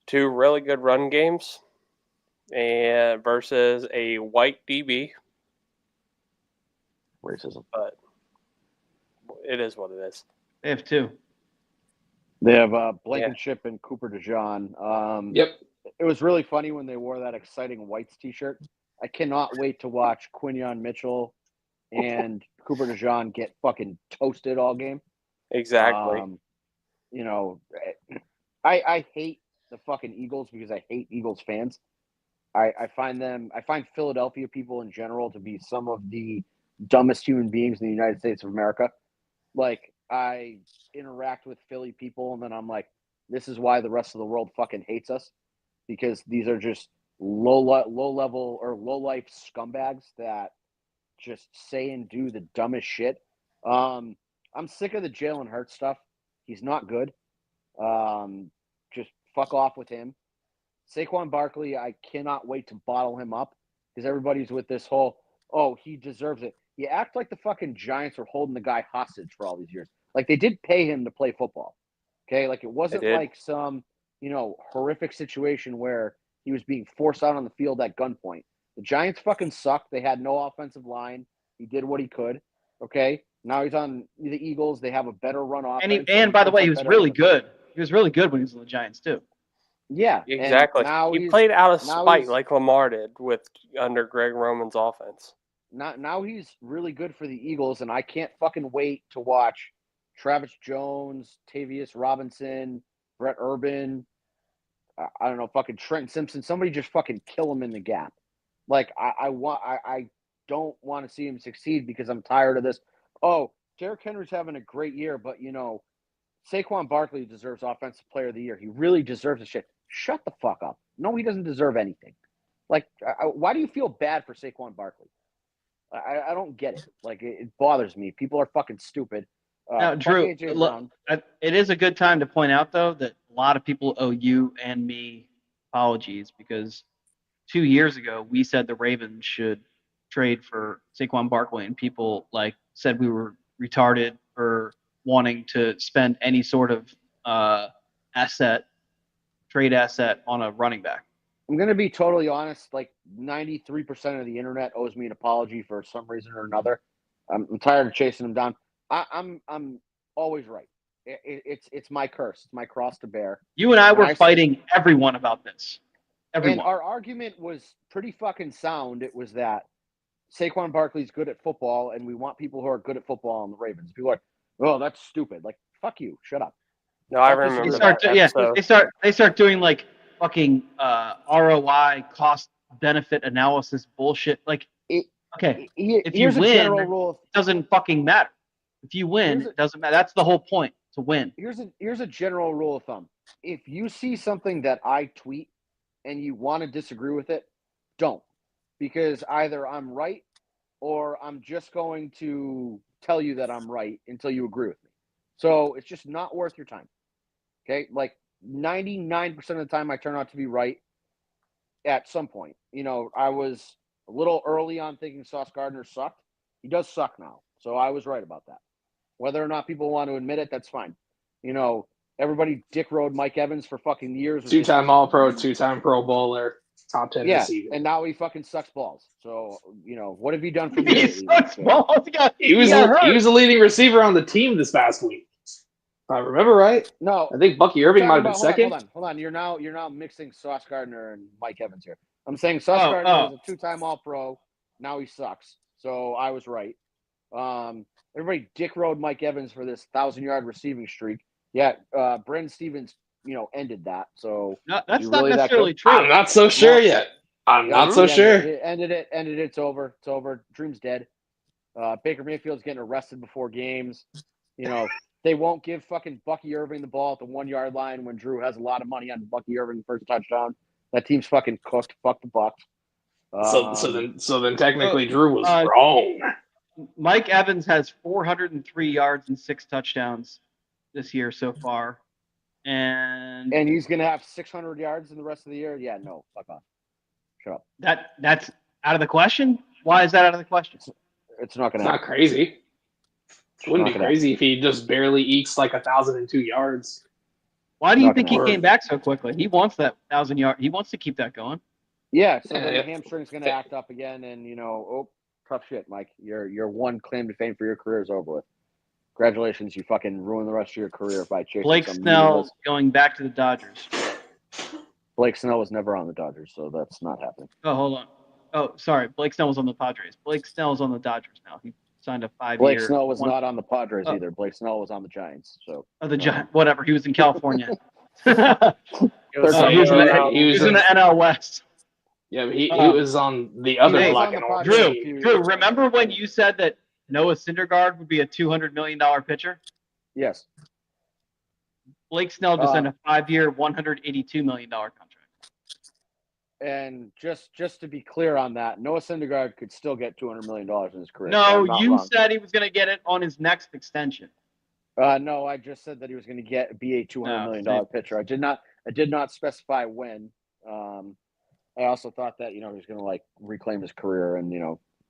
2 really good run games and versus a white DB, racism. but it is what it is. They have 2. They have Blankenship and Cooper DeJean. Yep. It was really funny when they wore that exciting Whites t-shirt. I cannot wait to watch Quinion Mitchell and Cooper DeJean get fucking toasted all game. Exactly. You know, I hate the fucking Eagles because I hate Eagles fans. I find Philadelphia people in general to be some of the dumbest human beings in the United States of America. Like, I interact with Philly people and then I'm like, this is why the rest of the world fucking hates us, because these are just low level or low life scumbags that just say and do the dumbest shit. I'm sick of the Jalen Hurts stuff. He's not good. Just fuck off with him. Saquon Barkley, I cannot wait to bottle him up because everybody's with this whole, oh, he deserves it. You act like the fucking Giants were holding the guy hostage for all these years. Like, they did pay him to play football. Okay? Like, it wasn't like some, horrific situation where he was being forced out on the field at gunpoint. The Giants fucking sucked. They had no offensive line. He did what he could. Okay? Now he's on the Eagles. They have a better run offense. And by the way, he was really good. He was really good when he was on the Giants too. Yeah, exactly. He played out of spite like Lamar did under Greg Roman's offense. Now he's really good for the Eagles, and I can't fucking wait to watch Travis Jones, Tavius Robinson, Brett Urban, I don't know, fucking Trenton Simpson. Somebody just fucking kill him in the gap. Like, I don't want to see him succeed because I'm tired of this. Oh, Derrick Henry's having a great year, but, Saquon Barkley deserves Offensive Player of the Year. He really deserves the shit. Shut the fuck up. No, he doesn't deserve anything. Like, why do you feel bad for Saquon Barkley? I don't get it. Like, it bothers me. People are fucking stupid. Now, Drew, look, it is a good time to point out, though, that a lot of people owe you and me apologies because 2 years ago we said the Ravens should trade for Saquon Barkley, and people said we were retarded for wanting to spend any sort of trade asset on a running back. I'm going to be totally honest. Like 93% of the internet owes me an apology for some reason or another. I'm tired of chasing them down. I'm always right. It's my curse. It's my cross to bear. You and I were fighting everyone about this. Everyone. And our argument was pretty fucking sound. It was that Saquon Barkley's good at football, and we want people who are good at football on the Ravens. People are like, oh, that's stupid. Like, fuck you. Shut up. No, I remember they start doing fucking ROI cost benefit analysis bullshit. If you win, it doesn't fucking matter. If you win, it doesn't matter. That's the whole point, to win. Here's a general rule of thumb. If you see something that I tweet and you want to disagree with it, don't. Because either I'm right or I'm just going to tell you that I'm right until you agree with me. So it's just not worth your time. Okay? Like, 99% of the time I turn out to be right at some point. You know, I was a little early on thinking Sauce Gardner sucked. He does suck now. So I was right about that. Whether or not people want to admit it, that's fine. You know, everybody dick rode Mike Evans for fucking years. with his- Two-time All-Pro, two-time Pro Bowler, top 10 Yeah, receiver. and now he fucking sucks balls. So, you know, what have you done for me? He lately? sucks So- balls. He was got hurt. he was the leading receiver on the team this past week. If I remember right. No, I think Bucky Irving might have been hold on, second. hold on. You're now mixing Sauce Gardner and Mike Evans here. I'm saying Sauce Oh, Gardner oh. is a two-time All-Pro. Now he sucks. So I was right. Everybody dick rode Mike Evans for this 1,000-yard receiving streak. Yeah, Brandon Stevens, you know, ended that. So No, that's you not really that necessarily good? true. I'm not so sure Well, yet. I'm yeah, not so he sure. ended it. It's over. It's over. Dream's dead. Baker Mayfield's getting arrested before games. You know, they won't give fucking Bucky Irving the ball at the 1-yard line when Drew has a lot of money on Bucky Irving first touchdown. That team's fucking cooked. Fuck the Bucks. So then technically Drew was uh, wrong. Mike Evans has 403 yards and 6 touchdowns this year so far. And he's gonna have 600 yards in the rest of the year. Yeah, no, fuck off. Shut up. that's out of the question? Why is that out of the question? It's not It's gonna not happen. crazy. It wouldn't Not be gonna crazy if he just barely ekes like 1,002 yards. Why do you Not think he gonna came back so quickly? He wants that 1,000-yard. He wants to keep that going. Yeah, so Yeah, then yeah. the hamstring's gonna act up again, and you know, tough shit, Mike. Your one claim to fame for your career is over with. Congratulations, you fucking ruined the rest of your career by chasing Blake some Snell meaningless- going back to the Dodgers. Blake Snell was never on the Dodgers, so that's not happening. Oh, hold on. Oh, sorry. Blake Snell was on the Padres. Blake Snell's on the Dodgers now. He signed a 5-year. Blake Snell was not on the Padres Oh. either. Blake Snell was on the Giants. So Oh, the Giant. Whatever. He was in California. It was Third he was in time the, around. he was in the NL West. Yeah, but he Uh, was on the other was black on and the orange Padres. team. Drew, remember when you said that Noah Syndergaard would be a $200 million pitcher? yes, Blake Snell just Uh, signed a 5-year, $182 million contract. and just to be clear on that, Noah Syndergaard could still get $200 million in his career. No, I'm not you wrong. said he was going to get it on his next extension. No, I just said that he was going to be a $200 million pitcher. I did not specify when. I also thought that he was going to like reclaim his career and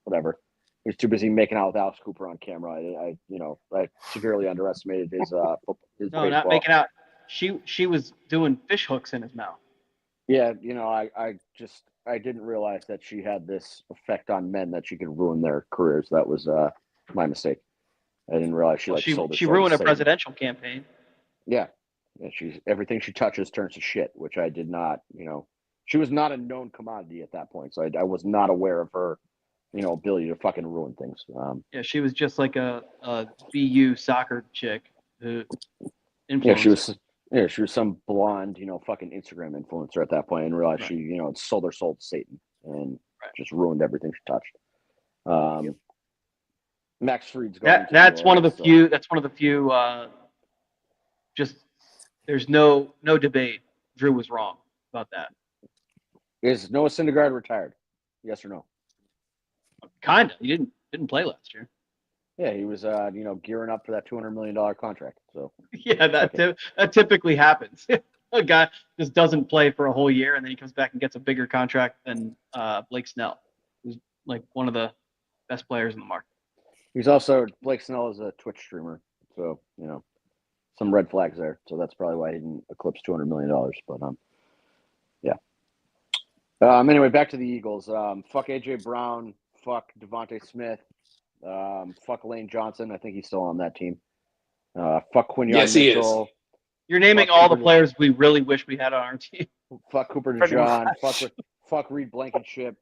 whatever. He was too busy making out with Alex Cooper on camera. I severely underestimated his No, baseball. not making out. She was doing fish hooks in his mouth. Yeah, I didn't realize that she had this effect on men that she could ruin their careers. That was my mistake. I didn't realize she sold her She soul to ruined a Satan. presidential campaign. Yeah, she's everything she touches turns to shit, which I did not. She was not a known commodity at that point, so I was not aware of her, ability to fucking ruin things. Yeah, she was just like a BU soccer chick who Yeah, she influenced. was. Yeah, she was some blonde, fucking Instagram influencer at that point, and realized Right. she, had sold her soul to Satan and Right. just ruined everything she touched. Max Fried's going. That's one of the few. That's one of the few. Just there's no debate. Drew was wrong about that. Is Noah Syndergaard retired? Yes or no? Kinda. He didn't play last year. Yeah, he was, gearing up for that $200 million contract. So Yeah, that typically happens. A guy just doesn't play for a whole year, and then he comes back and gets a bigger contract than Blake Snell, who's like one of the best players in the market. he's also Blake Snell is a Twitch streamer. So some red flags there. So that's probably why he didn't eclipse $200 million. But yeah. Anyway, back to the Eagles. Fuck AJ Brown. Fuck Devontae Smith. Fuck Lane Johnson. I think he's still on that team. Fuck Quinyon Yes, he is. Mitchell. You're naming Fuck all the Cooper- players we really wish we had on our team. Fuck Cooper Pretty DeJean. Fuck Reed Blankenship.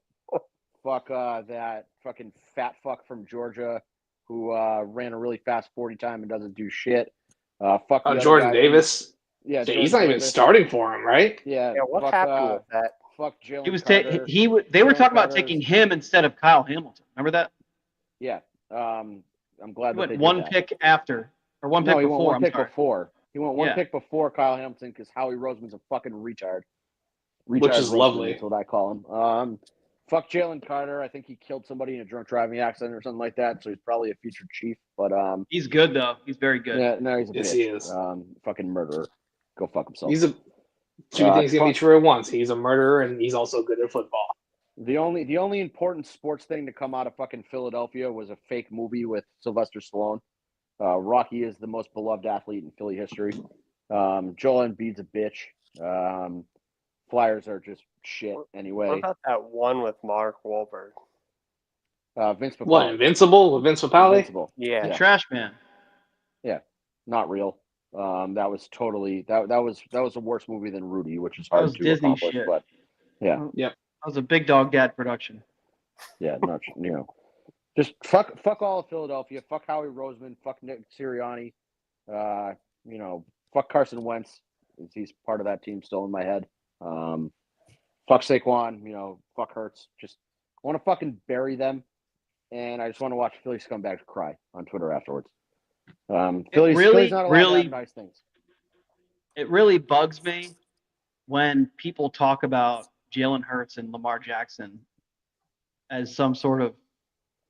Fuck that fucking fat fuck from Georgia who ran a really fast 40 time and doesn't do shit. Fuck the other Jordan guy- Davis. Yeah, He's Jordan not even Davis. starting for him, right? Yeah, Yeah, what fuck, happened with that? Fuck Jalen He was Carter. they were Jalen talking about Carter taking is- him instead of Kyle Hamilton. Remember that? Yeah. I'm glad He that went they did one that. pick after, or one No, pick he went before. one I'm pick sorry. before. He went one Yeah. pick before Kyle Hamilton because Howie Roseman's a fucking retard. Which Retard is Roseman lovely. is what I call him. Fuck Jalen Carter. I think he killed somebody in a drunk driving accident or something like that. So he's probably a future chief. But He's good though. He's very good. yeah, no, he's a Yes, bitch. he is. Fucking murderer. go fuck himself. He's a two things can be true at once. He's a murderer and he's also good at football. The only important sports thing to come out of fucking Philadelphia was a fake movie with Sylvester Stallone. Rocky is the most beloved athlete in Philly history. Joel Embiid's a bitch. Flyers are just shit anyway. What about that one with Mark Wahlberg? Vince Papale. What, Invincible with Vince Papale? Invincible. Yeah. The Trash Man. Yeah, not real. That was totally that was a worse movie than Rudy, which is That hard was to Disney accomplish. shit. But yeah, Yep. That was a Big Dog Dad production. yeah, not just fuck all of Philadelphia. Fuck Howie Roseman. Fuck Nick Sirianni. Fuck Carson Wentz. He's part of that team still in my head. Fuck Saquon. Fuck Hurts. Just I want to fucking bury them, and I just want to watch Philly scumbags cry on Twitter afterwards. Philly's not allowed to have nice things. It really bugs me when people talk about Jalen Hurts and Lamar Jackson as some sort of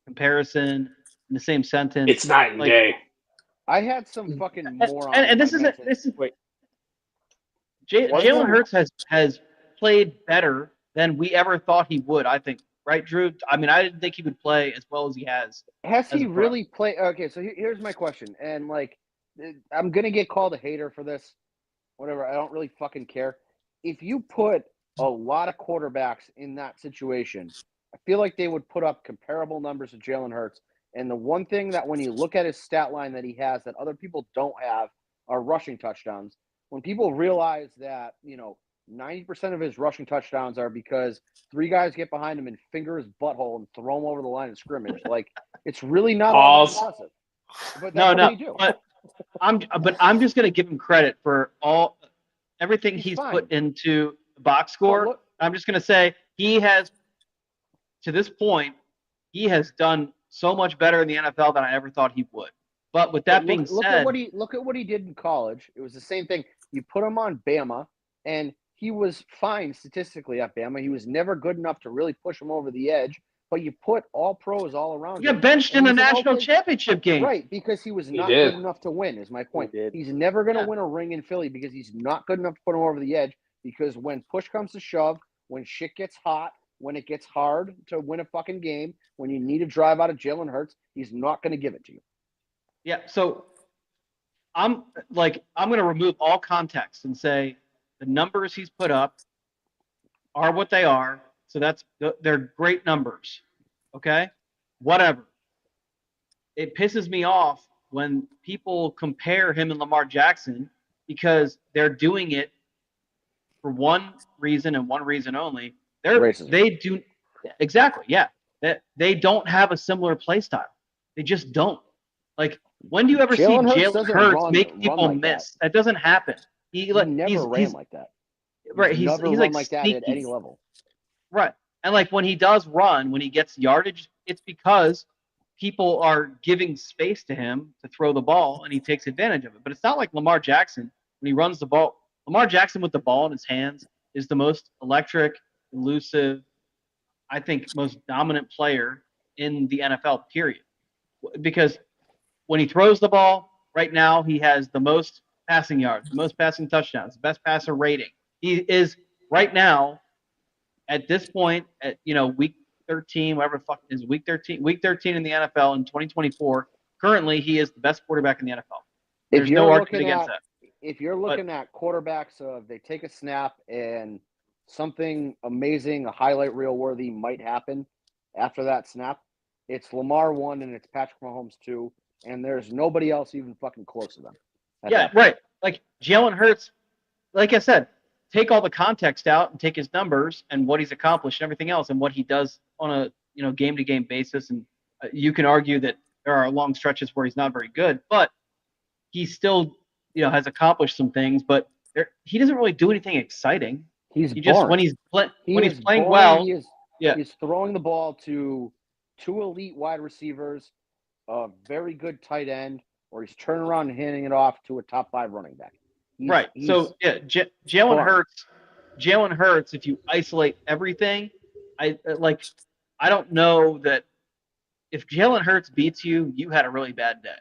comparison in the same sentence. It's night and day. I had some fucking moron. And this is Jalen Hurts has played better than we ever thought he would. I think, right, Drew? I mean, I didn't think he would play as well as he has. Has he really played? Okay, so here's my question, and I'm gonna get called a hater for this. Whatever, I don't really fucking care. If you put a lot of quarterbacks in that situation, I feel like they would put up comparable numbers to Jalen Hurts. And the one thing that when you look at his stat line that he has that other people don't have are rushing touchdowns. When people realize that, 90% of his rushing touchdowns are because three guys get behind him and finger his butthole and throw him over the line of scrimmage. It's really not all that impressive. But that's what he do. But I'm just gonna give him credit for everything he's put into the box score. I'm just gonna say he has, to this point, he has done so much better in the NFL than I ever thought he would. But with that being said, look at what he did in college. It was the same thing. You put him on Bama, and he was fine statistically at Bama. He was never good enough to really push him over the edge. But you put all pros all around. He got benched in the national championship game. Right, because he was not good enough to win, is my point. He's never going to win a ring in Philly because he's not good enough to put him over the edge. Because when push comes to shove, when shit gets hot, when it gets hard to win a fucking game, when you need a drive out of Jalen Hurts, he's not going to give it to you. Yeah, so I'm going to remove all context and say the numbers he's put up are what they are. So they're great numbers. Okay? Whatever. It pisses me off when people compare him and Lamar Jackson because they're doing it for one reason and one reason only. They do exactly, yeah. They don't have a similar play style. They just don't. When do you ever see Jalen Hurts make people miss? That doesn't happen. He never ran like that. Right. He's like like that at any level. Right. And when he does run, when he gets yardage, it's because people are giving space to him to throw the ball, and he takes advantage of it. But it's not like Lamar Jackson when he runs the ball. Lamar Jackson with the ball in his hands is the most electric, elusive, I think most dominant player in the NFL, period. Because when he throws the ball, right now he has the most passing yards, the most passing touchdowns, the best passer rating. He is right now at this point at week 13, whatever the fuck is week 13 in the NFL in 2024. Currently, he is the best quarterback in the NFL. There's no argument against that. If you're looking at quarterbacks they take a snap and something amazing, a highlight reel worthy might happen after that snap, it's Lamar 1 and it's Patrick Mahomes 2, and there's nobody else even fucking close to them. Yeah, right. Jalen Hurts, like I said, take all the context out and take his numbers and what he's accomplished and everything else and what he does on a game-to-game basis. And you can argue that there are long stretches where he's not very good, but he still, has accomplished some things. But he doesn't really do anything exciting. When he's playing well, he's throwing the ball to two elite wide receivers, a very good tight end, or he's turning around and handing it off to a top 5 running back. Jalen Hurts, if you isolate everything, I don't know that if Jalen Hurts beats you, you had a really bad day.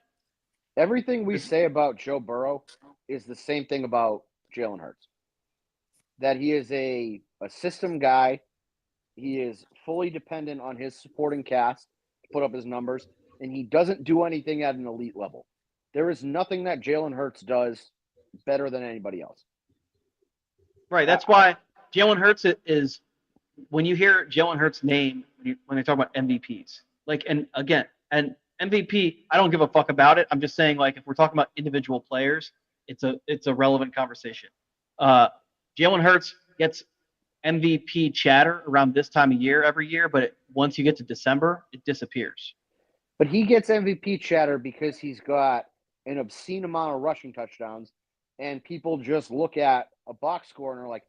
Everything we say about Joe Burrow is the same thing about Jalen Hurts. That he is a system guy. He is fully dependent on his supporting cast to put up his numbers, and he doesn't do anything at an elite level. There is nothing that Jalen Hurts does better than anybody else. Right. That's why Jalen Hurts is, when you hear Jalen Hurts' name, when they talk about MVPs, like, and again, and MVP, I don't give a fuck about it. I'm just saying, like, if we're talking about individual players, it's a relevant conversation. Jalen Hurts gets MVP chatter around this time of year every year, but once you get to December, it disappears. But he gets MVP chatter because he's got an obscene amount of rushing touchdowns, and people just look at a box score and are like,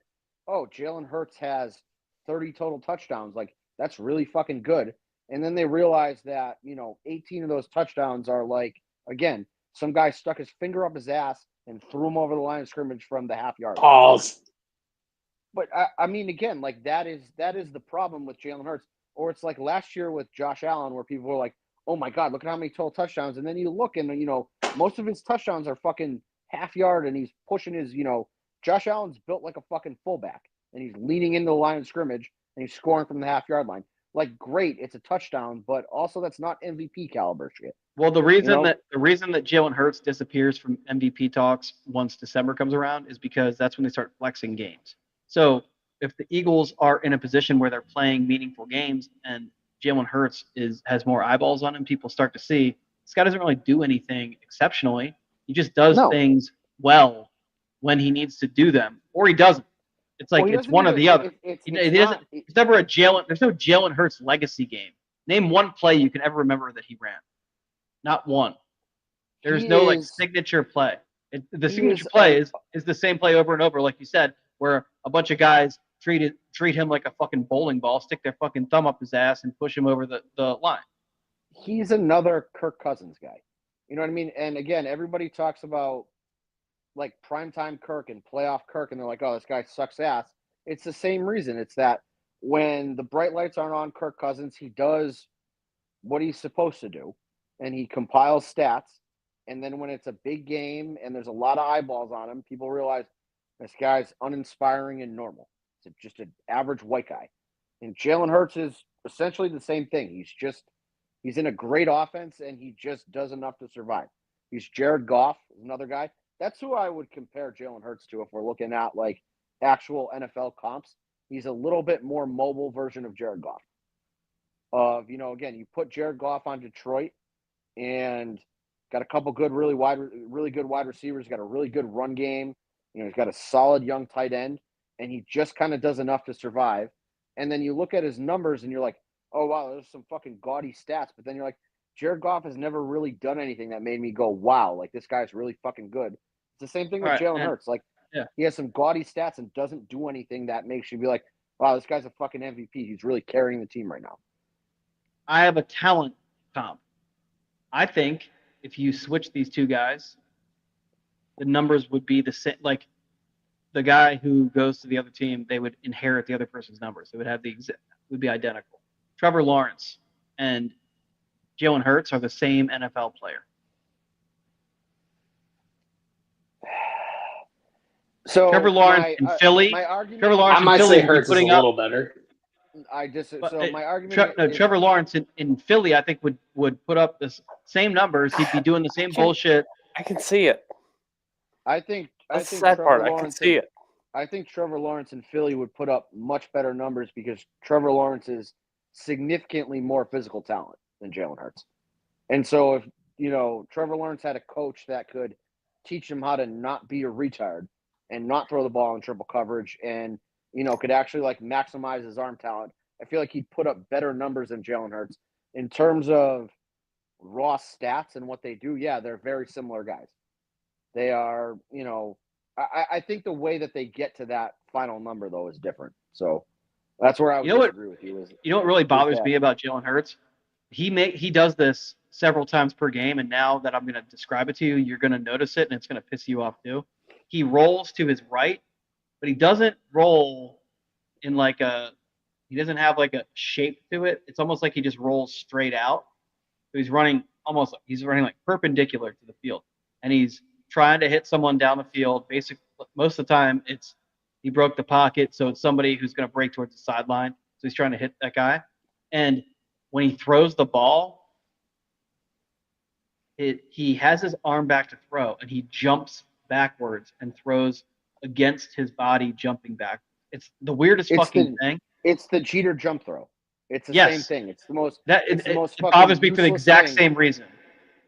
oh, Jalen Hurts has 30 total touchdowns. Like, that's really fucking good. And then they realize that, 18 of those touchdowns are like, again, some guy stuck his finger up his ass and threw him over the line of scrimmage from the half-yard line. Pause. But, I mean, again, like, that is the problem with Jalen Hurts. Or it's like last year with Josh Allen where people were like, oh, my God, look at how many total touchdowns. And then you look and, most of his touchdowns are fucking half-yard, and he's pushing his, Josh Allen's built like a fucking fullback, and he's leaning into the line of scrimmage, and he's scoring from the half-yard line. Like, great, it's a touchdown, but also that's not MVP caliber shit. Well, the reason that Jalen Hurts disappears from MVP talks once December comes around is because that's when they start flexing games. So if the Eagles are in a position where they're playing meaningful games and Jalen Hurts has more eyeballs on him, people start to see this guy doesn't really do anything exceptionally. He just does things well when he needs to do them, or he doesn't. It's like it's one or the other. There's never a there's no Jalen Hurts legacy game. Name one play you can ever remember that he ran. Not one. There's no signature play. The signature play is the same play over and over, like you said, where a bunch of guys treat him like a fucking bowling ball, stick their fucking thumb up his ass, and push him over the line. He's another Kirk Cousins guy. You know what I mean? And again, everybody talks about like primetime Kirk and playoff Kirk, and they're like, oh, this guy sucks ass. It's the same reason. It's that when the bright lights aren't on Kirk Cousins, he does what he's supposed to do, and he compiles stats. And then when it's a big game and there's a lot of eyeballs on him, people realize this guy's uninspiring and normal. It's just an average white guy. And Jalen Hurts is essentially the same thing. He's in a great offense, and he just does enough to survive. He's Jared Goff, another guy. That's who I would compare Jalen Hurts to if we're looking at like actual NFL comps. He's a little bit more mobile version of Jared Goff. Again, you put Jared Goff on Detroit and got a couple good, really good wide receivers, got a really good run game. He's got a solid young tight end, and he just kind of does enough to survive. And then you look at his numbers and you're like, oh, wow, there's some fucking gaudy stats. But then you're like, Jared Goff has never really done anything that made me go, wow, like this guy's really fucking good. It's the same thing with Jalen Hurts. Like, he has some gaudy stats and doesn't do anything that makes you be like, wow, this guy's a fucking MVP. He's really carrying the team right now. I have a talent comp. I think if you switch these two guys, the numbers would be the same. Like, the guy who goes to the other team, they would inherit the other person's numbers. They would have would be identical. Trevor Lawrence and Jalen Hurts are the same NFL player. So Trevor Lawrence in Philly. Trevor Lawrence I might in Philly say Hurts is a little better. My argument. Trevor Lawrence in Philly, I think would put up the same numbers. He'd be doing the same bullshit. I can see it. I think That's the sad part. I can see it. I think Trevor Lawrence in Philly would put up much better numbers because Trevor Lawrence is significantly more physical talent than Jalen Hurts. And so if, Trevor Lawrence had a coach that could teach him how to not be a retard and not throw the ball in triple coverage and, could actually like maximize his arm talent, I feel like he'd put up better numbers than Jalen Hurts. In terms of raw stats and what they do, yeah, they're very similar guys. They are, I think the way that they get to that final number, though, is different. So that's where I would disagree with you. You know what really bothers me about Jalen Hurts? He does this several times per game, and now that I'm going to describe it to you, you're going to notice it, and it's going to piss you off too. He rolls to his right, but he doesn't roll in he doesn't have like a shape to it. It's almost like he just rolls straight out. So he's running like perpendicular to the field, and he's trying to hit someone down the field, most of the time it's he broke the pocket, so it's somebody who's going to break towards the sideline. So he's trying to hit that guy. And when he throws the ball, he has his arm back to throw, and he jumps backwards and throws against his body, jumping back. It's the weirdest fucking thing. It's the Jeter jump throw. It's the Yes. same thing. It's the most. It fucking bothers me for the useless exact thing. same reason.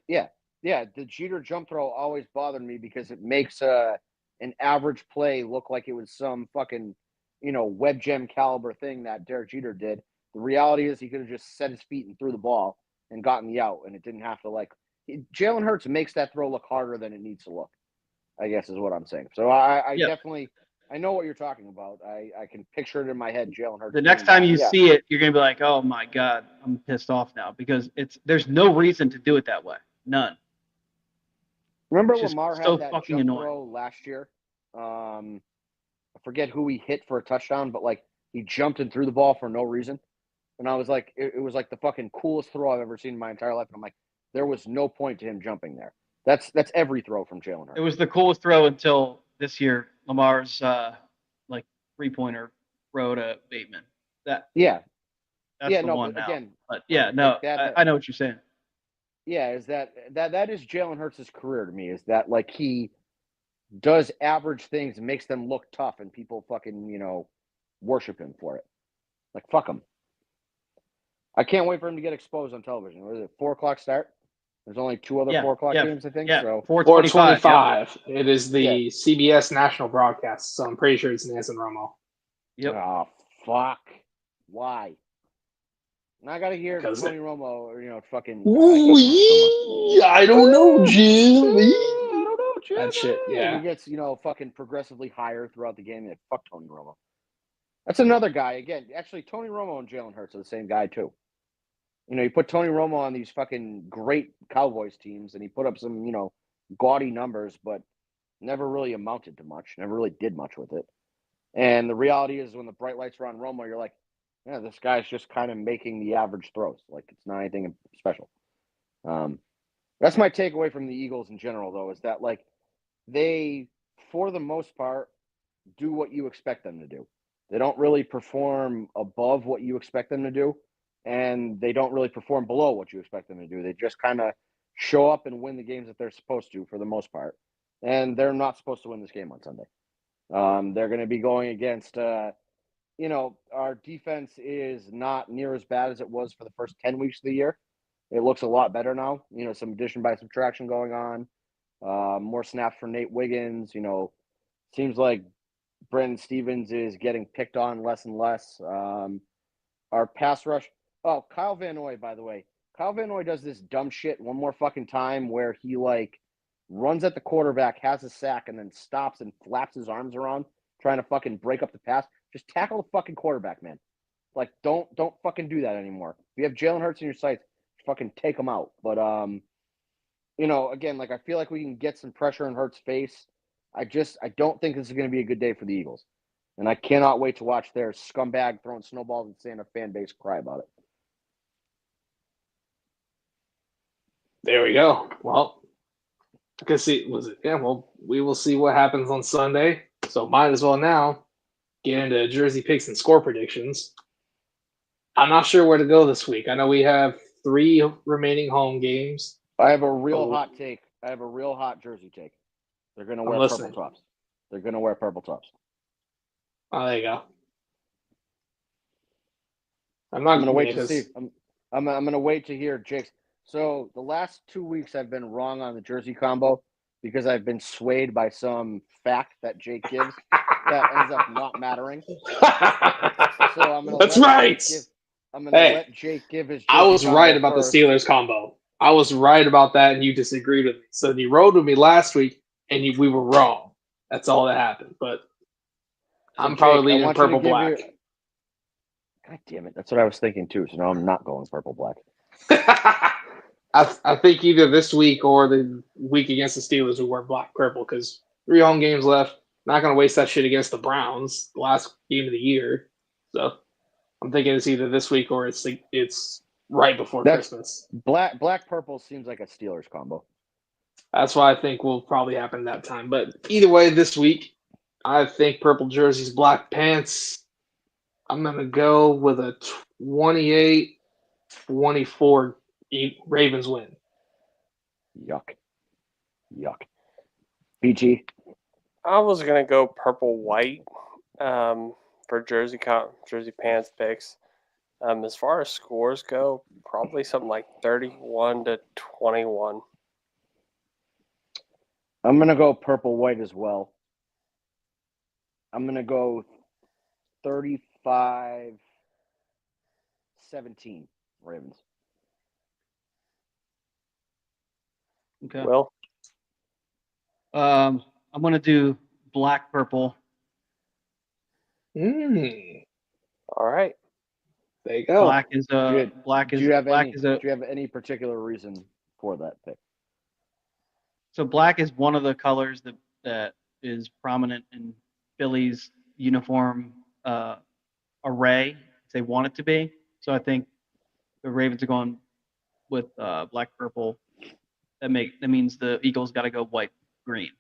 Yeah. The Jeter jump throw always bothered me because it makes an average play look like it was some fucking, web gem caliber thing that Derek Jeter did. The reality is he could have just set his feet and threw the ball and gotten the out, and it didn't have to Jalen Hurts makes that throw look harder than it needs to look, I guess is what I'm saying. So I definitely I know what you're talking about. I can picture it in my head, Jalen Hurts. The next time you see it, you're gonna be like, "Oh my god, I'm pissed off now," because there's no reason to do it that way. None. Remember It's just Lamar so had that fucking jump annoying. throw last year? I forget who he hit for a touchdown, but he jumped and threw the ball for no reason. And I was like, it was like the fucking coolest throw I've ever seen in my entire life. And I'm like, there was no point to him jumping there. That's every throw from Jalen Hurts. It was the coolest throw until this year. Lamar's 3-pointer throw to Bateman. That's the one now. Again, but I know what you're saying. Yeah, is that is Jalen Hurts' career to me? Is that he does average things and makes them look tough, and people fucking worship him for it. Fuck him. I can't wait for him to get exposed on television. What is it? 4:00 start. There's only 2 other 4:00 games, I think. Yeah, so 4:25. It is the CBS national broadcast, so I'm pretty sure it's Nansen Romo. Yep. Oh fuck! Why? And I gotta hear Tony Romo, fucking. I don't know, Jim. I don't know, Jim. That shit, yeah. He gets, fucking progressively higher throughout the game. And fuck Tony Romo. That's another guy. Again, actually, Tony Romo and Jalen Hurts are the same guy too. You put Tony Romo on these fucking great Cowboys teams, and he put up some, gaudy numbers, but never really amounted to much. Never really did much with it. And the reality is, when the bright lights are on Romo, you're like, yeah, this guy's just kind of making the average throws. It's not anything special. That's my takeaway from the Eagles in general, though, is that they, for the most part, do what you expect them to do. They don't really perform above what you expect them to do, and they don't really perform below what you expect them to do. They just kind of show up and win the games that they're supposed to for the most part, and they're not supposed to win this game on Sunday. They're going to be going against, our defense is not near as bad as it was for the first 10 weeks of the year. It looks a lot better now. Some addition by subtraction going on, more snaps for Nate Wiggins. Seems like Brandon Stevens is getting picked on less and less. Our pass rush. Oh, Kyle Van Noy, by the way. Kyle Van Noy does this dumb shit one more fucking time where he runs at the quarterback, has a sack, and then stops and flaps his arms around trying to fucking break up the pass. Just tackle the fucking quarterback, man. Don't fucking do that anymore. If you have Jalen Hurts in your sights, fucking take him out. But again, I feel like we can get some pressure in Hurts' face. I don't think this is going to be a good day for the Eagles. And I cannot wait to watch their scumbag throwing snowballs and seeing a fan base cry about it. There we go. Well, we will see what happens on Sunday. So might as well now get into jersey picks and score predictions. I'm not sure where to go this week. I know we have 3 remaining home games. I have a real hot take. I have a real hot jersey take. They're going to wear purple tops. They're going to wear purple tops. Oh, there you go. I'm going to wait to see. I'm going to wait to hear Jake's. So the last 2 weeks I've been wrong on the jersey combo because I've been swayed by some fact that Jake gives that ends up not mattering. So I'm going to let Jake give his. I was right about the Steelers combo. I was right about that, and you disagreed with me. So you rode with me last week, and we were wrong. That's all that happened. But I'm probably leaning purple black. God damn it! That's what I was thinking too. So now I'm not going purple black. I think either this week or the week against the Steelers will wear black purple because 3 home games left. Not going to waste that shit against the Browns, the last game of the year. So I'm thinking it's either this week or it's right before Christmas. Black purple seems like a Steelers combo. That's why I think will probably happen that time. But either way, this week I think purple jerseys, black pants. I'm going to go with a 28-24 Ravens win. Yuck. BG. I was gonna go purple white for jersey pants picks. As far as scores go, probably something like 31-21. I'm gonna go purple white as well. I'm gonna go 35-17 Ravens. Okay. Will? I'm gonna do black purple. All right. There you go. Black is Do you have a any particular reason for that pick? so black is one of the colors that is prominent in Philly's uniform array if they want it to be. So I think the Ravens are going with black purple. That means the Eagles got to go white green.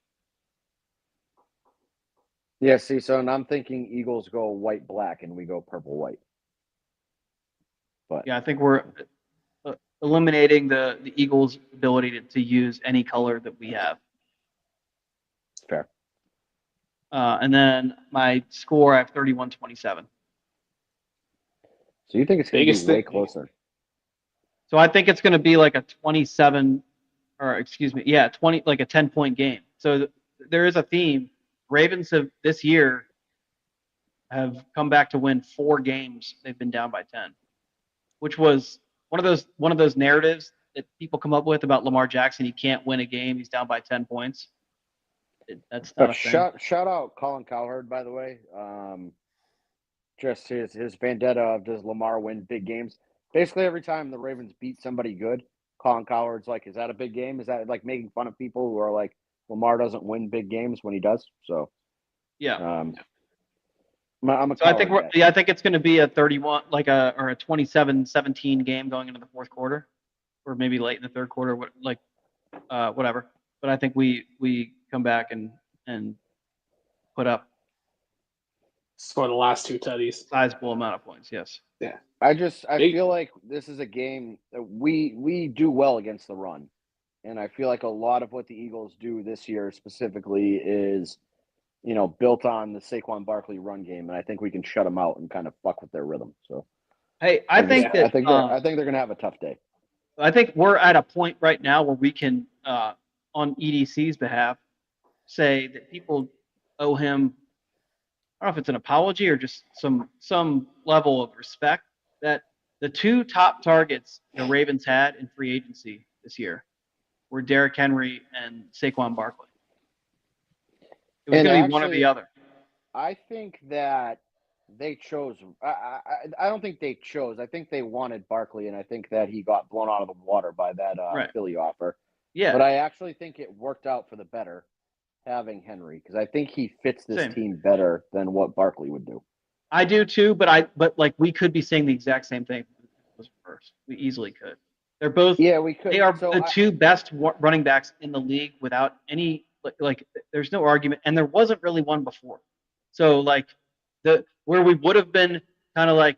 Yeah, see, so and I'm thinking Eagles go white black and we go purple white. But Yeah, I think we're eliminating the Eagles' ability to use any color that we have. fair. And then my score, I have 31-27. So you think it's going to Biggest be way thing- closer? So I think it's going to be like a 27, or excuse me, 20, like a 10-point game. So there is a theme. Ravens have this year have come back to win 4 games. They've been down by 10, which was one of those narratives that people come up with about Lamar Jackson. He can't win a game. He's down by 10 points. That's not a thing. Shout out Colin Cowherd, by the way. Just his vendetta of does Lamar win big games? Basically, every time the Ravens beat somebody good, Colin Cowherd's like, "Is that a big game? Is that like making fun of people who are like Lamar doesn't win big games when he does?" So Yeah. I'm a So I think Cowherd guy. I think it's going to be a 31, or a 27-17 game going into the fourth quarter, or maybe late in the third quarter, whatever. But I think we come back and put up For the last 2 tutties. sizable amount of points. Yes. I Big- feel like this is a game that we do well against the run. And I feel like a lot of what the Eagles do this year specifically is, built on the Saquon Barkley run game, and I think we can shut them out and kind of fuck with their rhythm. So Hey, I think I think that they're going to have a tough day. I think we're at a point right now where we can, on EDC's behalf, say that people owe him. I don't know if it's an apology or just some level of respect that the 2 top targets the Ravens had in free agency this year were Derrick Henry and Saquon Barkley. It was And going to be one or actually, the other. I think that they chose. I don't think they chose. I think they wanted Barkley, and I think that he got blown out of the water by that Right. Philly offer. Yeah. But I actually think it worked out for the better having Henry because I think he fits this Same. team better than what Barkley would do. I do too, but like we could be saying the exact same thing if it was reversed. We easily could. They're both. Yeah, we could. They are So the 2 best running backs in the league without any like. There's no argument, and there wasn't really one before. So like where we would have been kind of like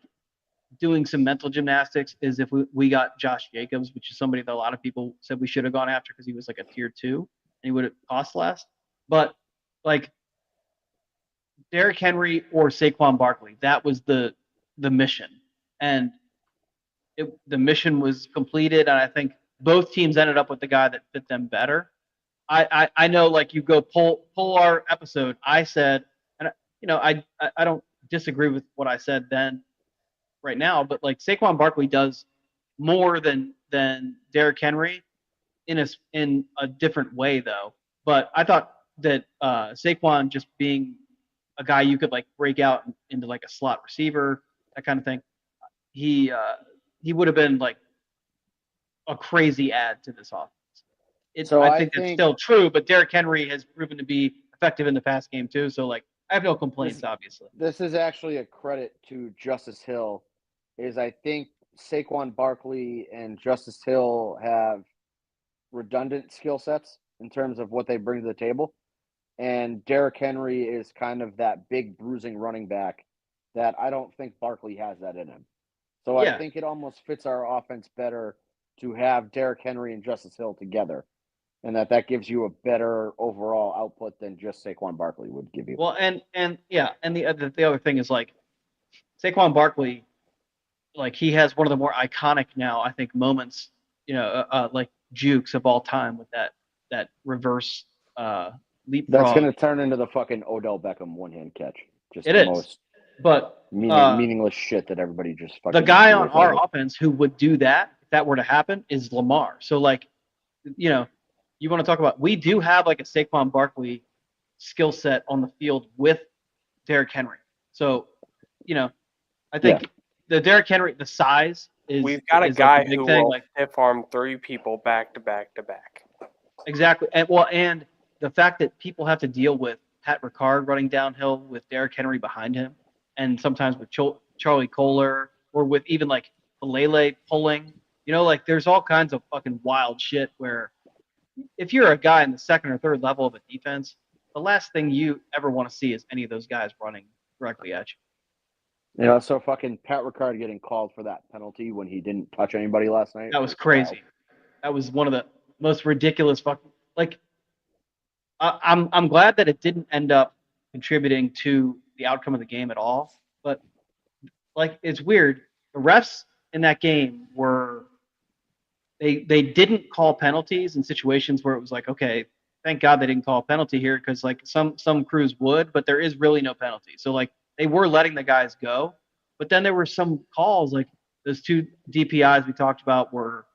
doing some mental gymnastics is if we got Josh Jacobs, which is somebody that a lot of people said we should have gone after because he was like a tier 2 and he would have cost less. But like Derrick Henry or Saquon Barkley, that was the mission, and the mission was completed. And I think both teams ended up with the guy that fit them better. I know, like you go pull our episode. I said, and I don't disagree with what I said then, right now, but like Saquon Barkley does more than Derrick Henry in a different way though. But I thought that Saquon just being a guy you could like break out into like a slot receiver, that kind of thing, he would have been like a crazy add to this offense. I think that's still true, but Derrick Henry has proven to be effective in the pass game too. So like I have no complaints, obviously. This is actually a credit to Justice Hill. Is I think Saquon Barkley and Justice Hill have redundant skill sets in terms of what they bring to the table. and Derrick Henry is kind of that big bruising running back that I don't think Barkley has that in him. So Yeah. I think it almost fits our offense better to have Derrick Henry and Justice Hill together, and that gives you a better overall output than just Saquon Barkley would give you. Well, and the other thing is like Saquon Barkley, like he has one of the more iconic now, I think, moments, like jukes of all time with that reverse leapfrog. That's going to turn into the fucking Odell Beckham one-hand catch. Just It the is. most But meaningless shit that everybody just fucking. the guy on deals our with. offense who would do that if that were to happen is Lamar. So like, you want to talk about, we do have like a Saquon Barkley skill set on the field with Derrick Henry. So, I think the Derrick Henry, the size is. We've got a is guy like a big who thing. will Like, stiff arm 3 people back to back to back. exactly. And the fact that people have to deal with Pat Ricard running downhill with Derrick Henry behind him, and sometimes with Charlie Kohler, or with even like Lele pulling, like there's all kinds of fucking wild shit where if you're a guy in the second or third level of a defense, the last thing you ever want to see is any of those guys running directly at you. So fucking Pat Ricard getting called for that penalty when he didn't touch anybody last night. That was crazy. Wild. That was one of the most ridiculous fucking, like, I'm glad that it didn't end up contributing to the outcome of the game at all. But like, it's weird. The refs in that game were they didn't call penalties in situations where it was like, okay, thank God they didn't call a penalty here, because like some crews would, but there is really no penalty. So like they were letting the guys go, but then there were some calls like those 2 DPIs we talked about were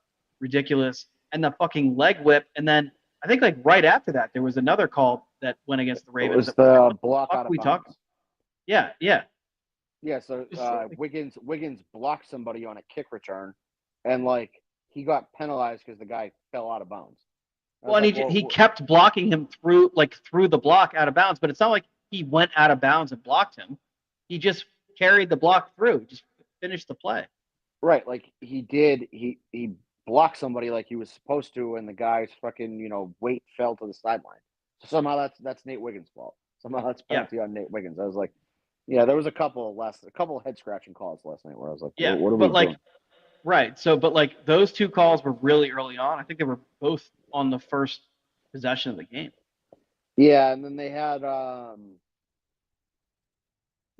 ridiculous, and the fucking leg whip, and then I think like right after that there was another call that went against the Ravens. It was the block out of we bounds. talked. Yeah. Yeah, so Wiggins blocked somebody on a kick return, and like he got penalized because the guy fell out of bounds. Well, and he kept blocking him through the block out of bounds, but it's not like he went out of bounds and blocked him. He just carried the block through, just finished the play. Right, like he did. He blocked somebody like he was supposed to, and the guy's fucking weight fell to the sideline. So somehow that's Nate Wiggins' fault. Somehow that's penalty on Nate Wiggins. I was like, yeah, there was a couple head scratching calls last night where I was like, yeah, what are but we like, doing? right. So, but like those 2 calls were really early on. I think they were both on the first possession of the game. Yeah, and then they had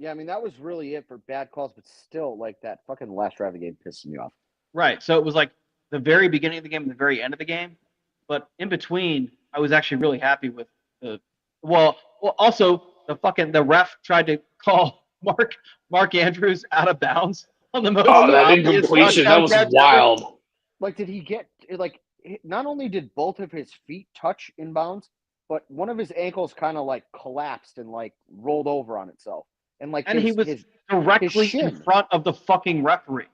yeah, I mean that was really it for bad calls, but still, like that fucking last drive of the game pissed me off. Right. So it was like the very beginning of the game and the very end of the game, but in between, I was actually really happy with the. Well, also the ref tried to call Mark Andrews out of bounds on the most. Oh, that obvious incompletion, that was touchdown catch wild. ever. Like, did he get like? Not only did both of his feet touch in bounds, but one of his ankles kind of like collapsed and like rolled over on itself, and like And he was directly in front of the fucking referee.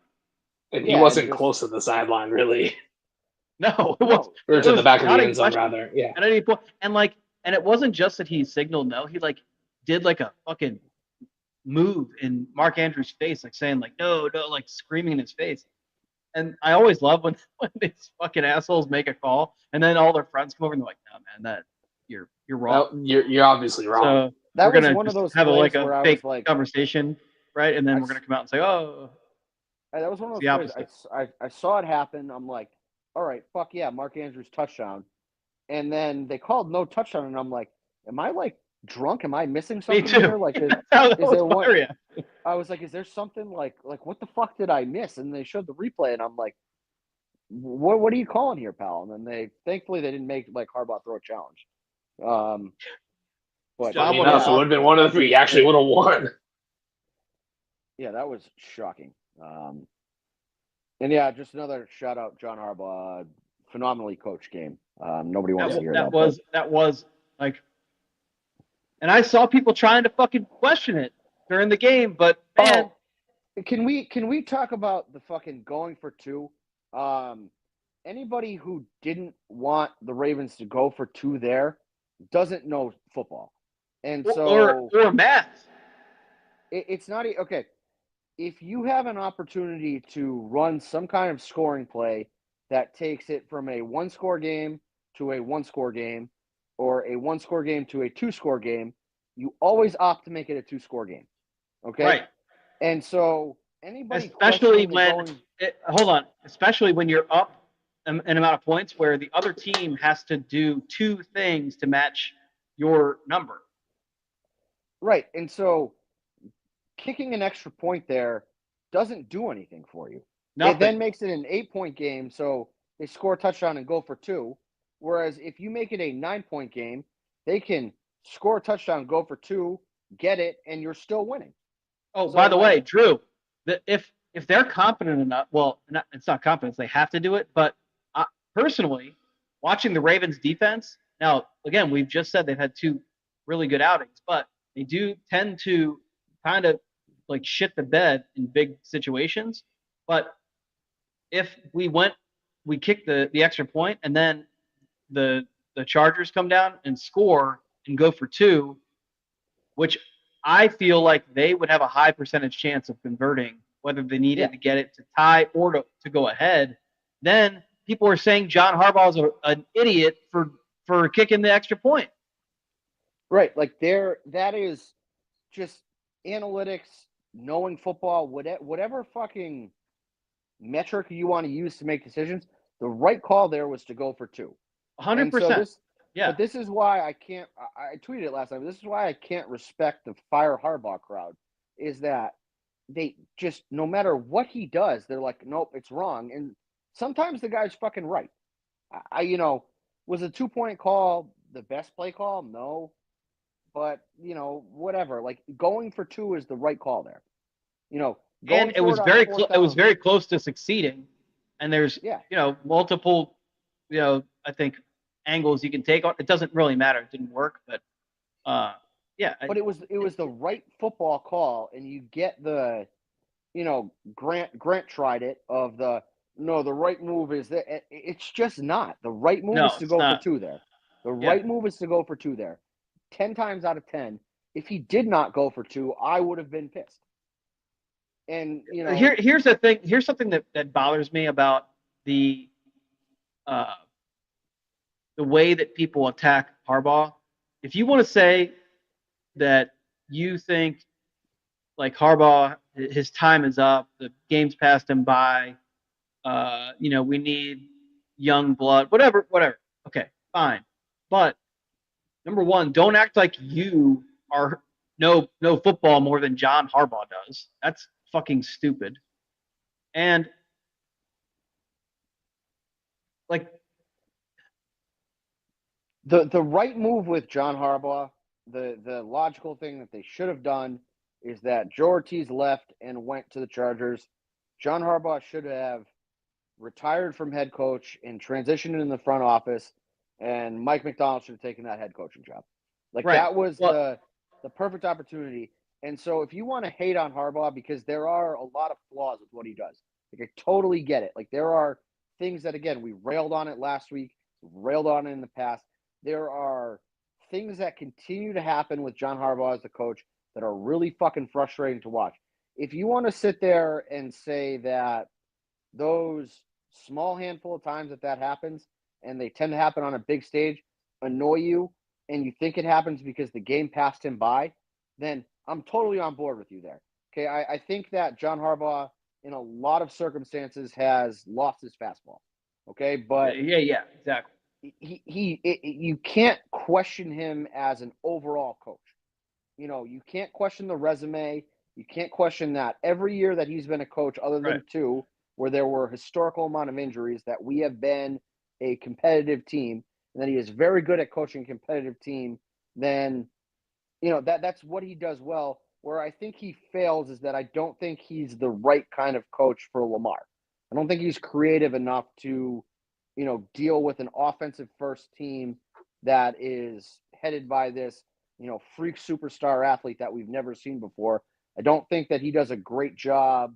And he wasn't close to the sideline, really. No, it was. Or to the back of the not end in zone, question rather. Yeah. At any point, and it wasn't just that he signaled no. He like did like a fucking move in Mark Andrews' face, like saying like no, like screaming in his face. And I always love when these fucking assholes make a call, and then all their friends come over and they're like, "No, man, that you're wrong. Well, you're obviously wrong." So that we're was gonna one of those have plays like where a I fake was like, conversation, right? And then we're gonna come out and say, "Oh." That was one of The those plays. opposite. I saw it happen. I'm like, all right, fuck yeah, Mark Andrews touchdown. And then they called no touchdown, and I'm like, am I like drunk? Am I missing something Me too. here? Like, That's how that is there was one? hilarious. I was like, is there something like what the fuck did I miss? And they showed the replay, and I'm like, what are you calling here, pal? And then thankfully they didn't make like Harbaugh throw a challenge. But Funny enough, it would have been one of the 3. He actually would have won. Yeah, that was shocking. And yeah, just another shout out, John Harbaugh, phenomenally coached game. Nobody wants to hear that. That was like, and I saw people trying to fucking question it during the game, but man, can we talk about the fucking going for 2? Anybody who didn't want the Ravens to go for 2 there doesn't know football, and so or math. It's not okay. If you have an opportunity to run some kind of scoring play that takes it from a 1-score game to a 1-score game, or a 1-score game to a 2-score game, you always opt to make it a 2-score game. Okay. Right. And so anybody Especially questioning the when hold on, especially when you're up an amount of points where the other team has to do 2 things to match your number. Right. And so kicking an extra point there doesn't do anything for you. Nothing. It then makes it an 8-point game, so they score a touchdown and go for 2. Whereas if you make it a 9-point game, they can score a touchdown, go for 2, get it, and you're still winning. Oh, So, by the way, like- Drew, if they're confident enough, well, it's not confidence, they have to do it. But personally, watching the Ravens defense, now again, we've just said they've had 2 really good outings, but they do tend to kind of like shit the bed in big situations. But if we kick the extra point, and then the Chargers come down and score and go for 2, which I feel like they would have a high percentage chance of converting, whether they needed to get it to tie or to go ahead. Then people are saying John Harbaugh is an idiot for kicking the extra point. Right. Like that is just analytics, knowing football, whatever fucking metric you want to use to make decisions. The right call there was to go for 2. 100%. Yeah. But this is why I can't. I tweeted it last time. This is why I can't respect the Fire Harbaugh crowd. Is that they just, no matter what he does, they're like, nope, it's wrong. And sometimes the guy's fucking right. Was a 2-point call the best play call? No. But, whatever. Like, going for 2 is the right call there. And it was very close to succeeding. And there's multiple, I think, angles you can take on. It doesn't really matter. It didn't work, but But it was the right football call, and you get the, Grant tried it of the right move is that it's just not. The right move is to go for 2 there. The right move is to go for 2 there. 10 times out of 10, if he did not go for 2, I would have been pissed. And here's the thing. Here's something that bothers me about the way that people attack Harbaugh. If you want to say that you think like Harbaugh, his time is up, the game's passed him by, we need young blood, whatever. Okay, fine. But number one, don't act like you are know football more than John Harbaugh does. That's fucking stupid. And like the right move with John Harbaugh, the logical thing that they should have done is that Joe Ortiz left and went to the Chargers. John Harbaugh should have retired from head coach and transitioned in the front office, and Mike McDonald should have taken that head coaching job. That was the perfect opportunity. And so if you want to hate on Harbaugh, because there are a lot of flaws with what he does, I totally get it. Like, there are things that, again, we railed on it last week, railed on it in the past. There are things that continue to happen with John Harbaugh as the coach that are really fucking frustrating to watch. If you want to sit there and say that those small handful of times that happens, and they tend to happen on a big stage, annoy you, and you think it happens because the game passed him by, then I'm totally on board with you there. Okay, I think that John Harbaugh, in a lot of circumstances, has lost his fastball. Okay, but yeah, exactly. You can't question him as an overall coach. You can't question the resume. You can't question that every year that he's been a coach, other than 2, where there were historical amount of injuries, that we have been a competitive team, and that he is very good at coaching a competitive team, then that's what he does well. Where I think he fails is that I don't think he's the right kind of coach for Lamar. I don't think he's creative enough to, deal with an offensive first team that is headed by this, freak superstar athlete that we've never seen before. I don't think that he does a great job,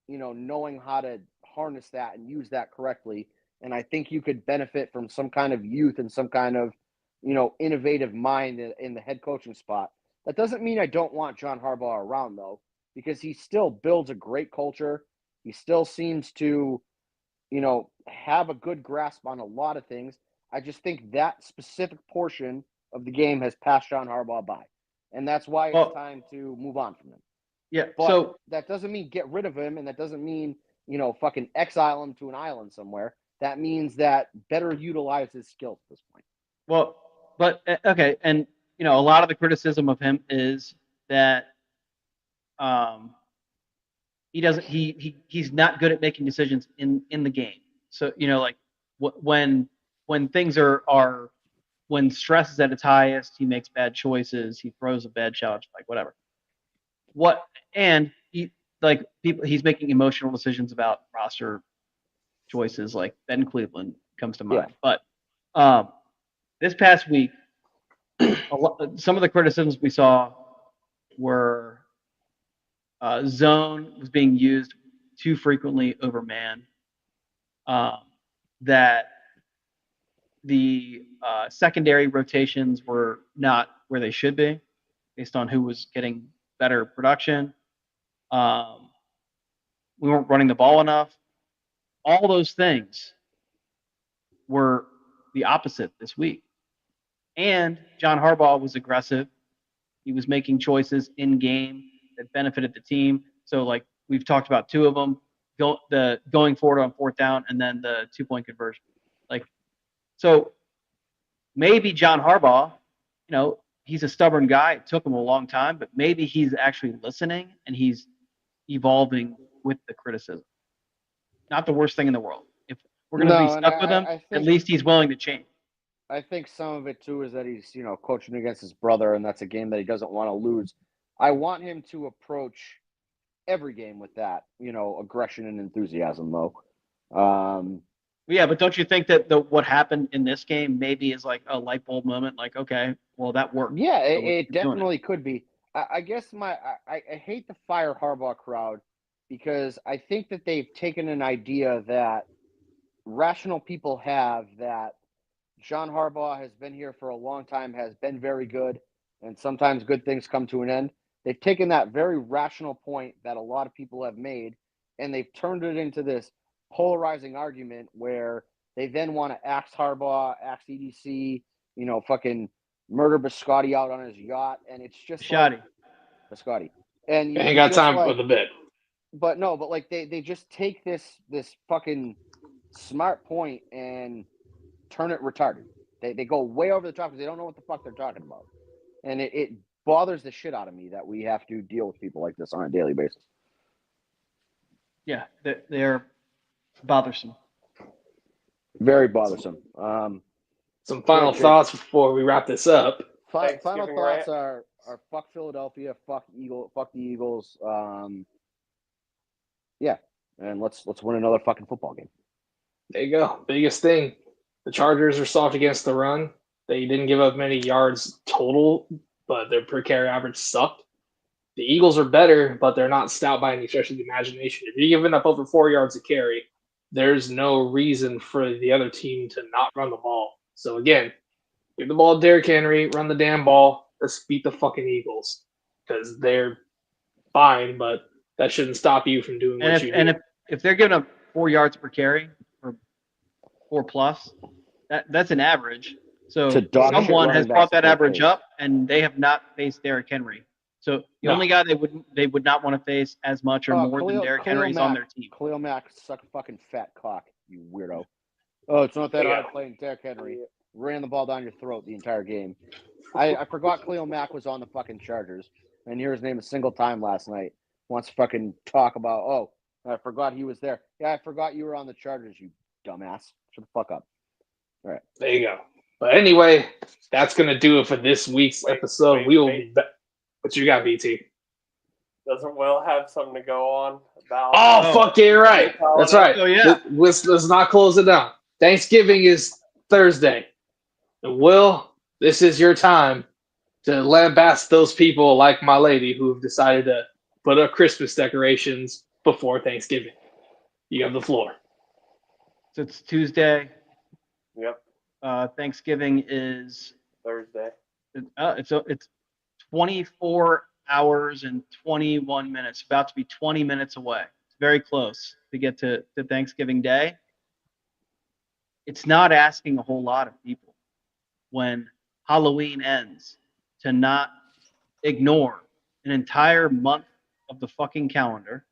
knowing how to harness that and use that correctly. And I think you could benefit from some kind of youth and some kind of, innovative mind in the head coaching spot. That doesn't mean I don't want John Harbaugh around, though, because he still builds a great culture. He still seems to, have a good grasp on a lot of things. I just think that specific portion of the game has passed John Harbaugh by, and that's why it's time to move on from him. Yeah. But So that doesn't mean get rid of him, and that doesn't mean fucking exile him to an island somewhere. That means that better utilize his skills at this point. well, but okay, and a lot of the criticism of him is that he's not good at making decisions in the game. So like when things are when stress is at its highest, he makes bad choices, he throws a bad shot, like whatever. He's making emotional decisions about roster choices, like Ben Cleveland comes to mind. Yeah. But this past week, some of the criticisms we saw were zone was being used too frequently over man. That the secondary rotations were not where they should be, based on who was getting better production. We weren't running the ball enough. All those things were the opposite this week. And John Harbaugh was aggressive. He was making choices in game that benefited the team. So, like, we've talked about two of them, going forward on fourth down and then the 2-point conversion. So maybe John Harbaugh, he's a stubborn guy. It took him a long time, but maybe he's actually listening and he's evolving with the criticism. Not the worst thing in the world. If we're going to be stuck with him, at least he's willing to change. I think some of it too is that he's, coaching against his brother, and that's a game that he doesn't want to lose. I want him to approach every game with that, aggression and enthusiasm, though. Yeah, but don't you think that what happened in this game maybe is like a light bulb moment? Like, okay, well, that worked. Yeah, it definitely could be. I guess I hate the fire Harbaugh crowd, because I think that they've taken an idea that rational people have, that John Harbaugh has been here for a long time, has been very good, and sometimes good things come to an end. They've taken that very rational point that a lot of people have made, and they've turned it into this polarizing argument where they then want to axe Harbaugh, axe EDC, fucking murder Biscotti out on his yacht, and it's just Biscotti. And you ain't got time for the bit. But no, but like they just take this fucking smart point and turn it retarded. They go way over the top because they don't know what the fuck they're talking about. And it bothers the shit out of me that we have to deal with people like this on a daily basis. Yeah, they're bothersome. Very bothersome. Some final thoughts before we wrap this up. Final thoughts are fuck Philadelphia, fuck the Eagles. Yeah, and let's win another fucking football game. There you go. Biggest thing. The Chargers are soft against the run. They didn't give up many yards total, but their per carry average sucked. The Eagles are better, but they're not stout by any stretch of the imagination. If you're giving up over 4 yards a carry, there's no reason for the other team to not run the ball. So again, give the ball to Derrick Henry, run the damn ball. Let's beat the fucking Eagles, because they're fine, but that shouldn't stop you from doing what you do. And if they're giving up 4 yards per carry, or 4+, that's an average. So someone has brought that average up, and they have not faced Derrick Henry. So the only guy they would not want to face as much or more than Derrick Henry is on their team. Khalil Mack, suck a fucking fat cock, you weirdo. Oh, it's not that hard playing Derrick Henry. Ran the ball down your throat the entire game. I forgot Khalil Mack was on the fucking Chargers, and hear his name a single time last night. Wants to fucking talk about, I forgot he was there. Yeah, I forgot you were on the Chargers, you dumbass. Shut the fuck up. All right. There you go. But anyway, that's going to do it for this week's episode. We will be back. What you got, BT? Doesn't Will have something to go on about? Oh, fuck yeah, right. That's right. Oh, yeah. Let's not close it down. Thanksgiving is Thursday. And Will, this is your time to lambast those people like my lady who have decided to put up Christmas decorations before Thanksgiving. You have the floor. So it's Tuesday. Yep. Thanksgiving is Thursday. It's 24 hours and 21 minutes. About to be 20 minutes away. It's very close to get to Thanksgiving Day. it's not asking a whole lot of people when Halloween ends to not ignore an entire month of the fucking calendar,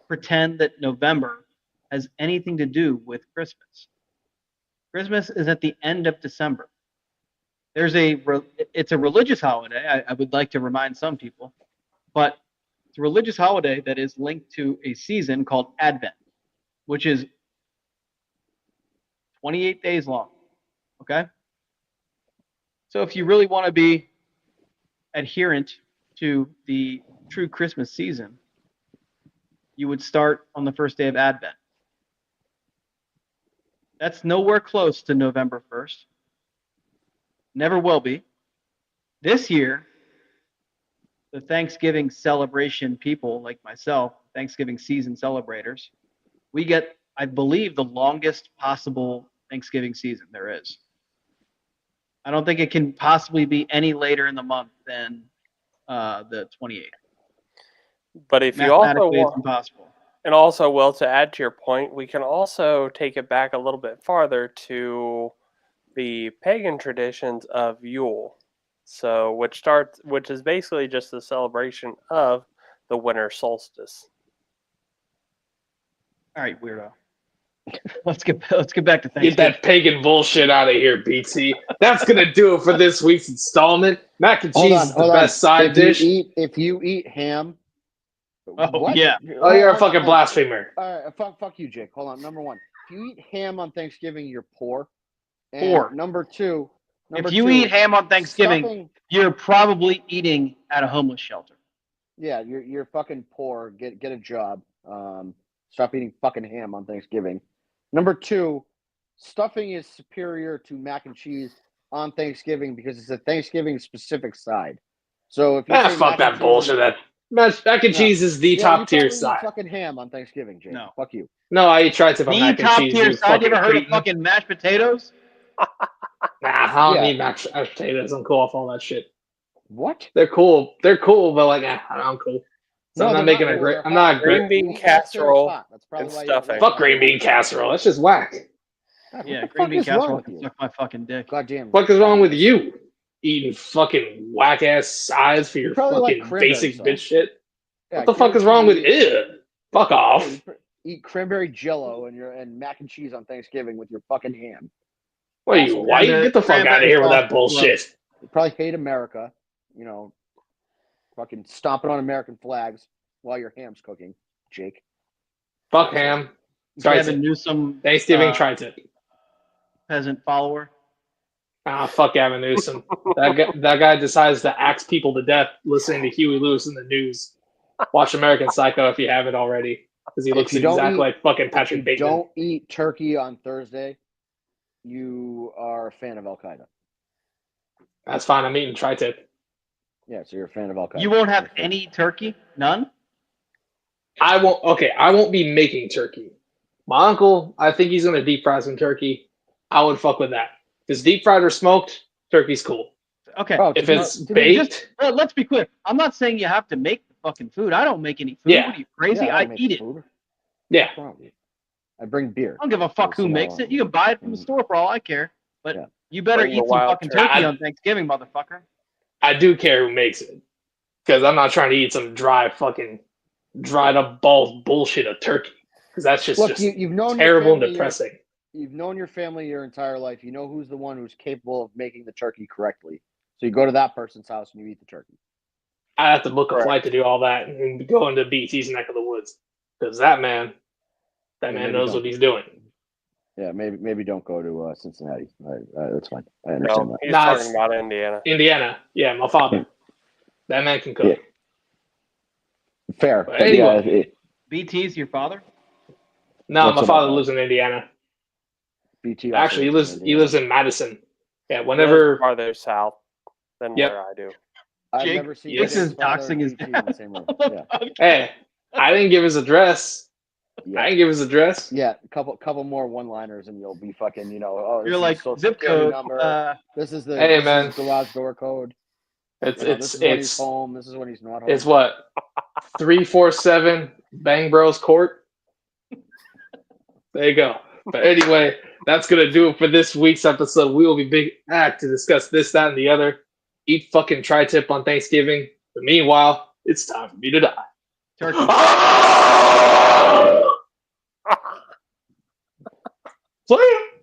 pretend that November has anything to do with Christmas. Christmas is at the end of December. It's a religious holiday. I would like to remind some people, but it's a religious holiday that is linked to a season called Advent, which is 28 days long. Okay? So if you really want to be adherent to the true Christmas season, you would start on the first day of Advent. That's nowhere close to November 1st. Never will be. This year, the Thanksgiving celebration people like myself, Thanksgiving season celebrators, we get, I believe, the longest possible Thanksgiving season there is. I don't think it can possibly be any later in the month than the 28th. But if you also Mathematically, it's want, impossible. and also, Will, to add to your point, we can also take it back a little bit farther to the pagan traditions of Yule. So, which is basically just the celebration of the winter solstice. All right, weirdo. Let's get back to Get Thanksgiving. that pagan bullshit out of here, BT. That's gonna do it for this week's installment. Mac and cheese is the best side dish. If you eat ham. Oh, what? yeah. Oh, you're a Hold on, fucking hold on. blasphemer. All right, fuck you, Jake. Hold on. Number one, if you eat ham on Thanksgiving, you're poor. And Poor. Number two, If you eat ham on Thanksgiving, you're probably eating at a homeless shelter. yeah, you're fucking poor. Get a job. Stop eating fucking ham on Thanksgiving. Number two, stuffing is superior to mac and cheese on Thanksgiving because it's a Thanksgiving specific side. So if you say Fuck mac and that cheese bullshit. That mac and cheese is the you top tier probably eat side. fucking ham on Thanksgiving, Jake. No. Fuck you. No, I eat tri-tip on The mac and top cheese. tier You side. You fucking ever heard of cretin. fucking mashed potatoes? Nah, I don't Yeah. need mashed potatoes. I'm cool off all that shit. What? They're cool, but like, I'm cool. So I'm not they're making a cool. great. They're I'm hot. not Green great. bean You eat that casserole hot. That's probably and why stuffing. Fuck green bean casserole. That's just whack. God, what Yeah, the green fuck bean is wrong casserole with can you? suck my fucking dick. Goddamn. What is wrong with you? Eating fucking whack ass sides for your probably like fucking cranberry basic sauce. bitch shit. Yeah, What the fuck is wrong with it? Fuck off. Eat cranberry jello and mac and cheese on Thanksgiving with your fucking ham. What are you, white? Get the fuck out of here with that bullshit. You probably hate America. You know, fucking stomping on American flags while your ham's cooking, Jake. Fuck ham. Gavin Tri-tip. Newsom, Thanksgiving tri-tip. peasant follower. Fuck Gavin Newsom. That guy decides to axe people to death listening to Huey Lewis in the news. Watch American Psycho if you haven't already, because he looks exactly like fucking Patrick If you Bateman. don't eat turkey on Thursday, you are a fan of Al Qaeda. That's fine. I'm eating tri-tip. Yeah, so you're a fan of Al Qaeda. You won't have any turkey? None? I won't. Okay, I won't be making turkey. My uncle, I think he's gonna deep fry some turkey. I would fuck with that. If it's deep fried or smoked, turkey's cool. Okay. Oh, If to be- it's to be baked, Let's be clear. I'm not saying you have to make the fucking food. I don't make any food. Yeah. What are you, crazy? Yeah, I don't make eat it. food. yeah. What's wrong with you? I bring beer. I don't give a fuck who Listen, makes it. You can buy it from the store for all I care. But Yeah. you better Bring the eat some wild fucking turkey. turkey on Thanksgiving, motherfucker. I do care who makes it, because I'm not trying to eat some dried up balls bullshit of turkey, because that's just Look, you've known terrible your and family, depressing. You've known your family your entire life. You know who's the one who's capable of making the turkey correctly. So you go to that person's house and you eat the turkey. I have to book a Correct. flight to do all that and go into BT's neck of the woods, because that man maybe knows don't. what he's doing. Yeah, maybe don't go to Cincinnati. That's fine. I understand No, that. he's Nah, talking it's- about Indiana. Indiana, yeah, my father. That man can cook. Yeah. Fair. But But anyway. yeah, BT's your father? No, What's my up, father man? lives in Indiana. BT also Actually, he lives in lives in Madison. Yeah, Lives whenever farther south than Yep. where I do. I've Jake- never seen Jake's Jake's father doxing and his BT in the same room. Yeah. hey, I didn't give his address. Yeah. I didn't give his address. Yeah, a couple more one-liners and you'll be fucking, oh, this You're is like the social zip security code. number. This is the Hey, this man. is the garage door code. It's This is when he's home. This is when he's not home. it's what 347 Bang Bros Court. There you go. But anyway, that's gonna do it for this week's episode. We will be back to discuss this, that, and the other. Eat fucking tri-tip on Thanksgiving. But meanwhile, it's time for me to die. Turkey. Play it.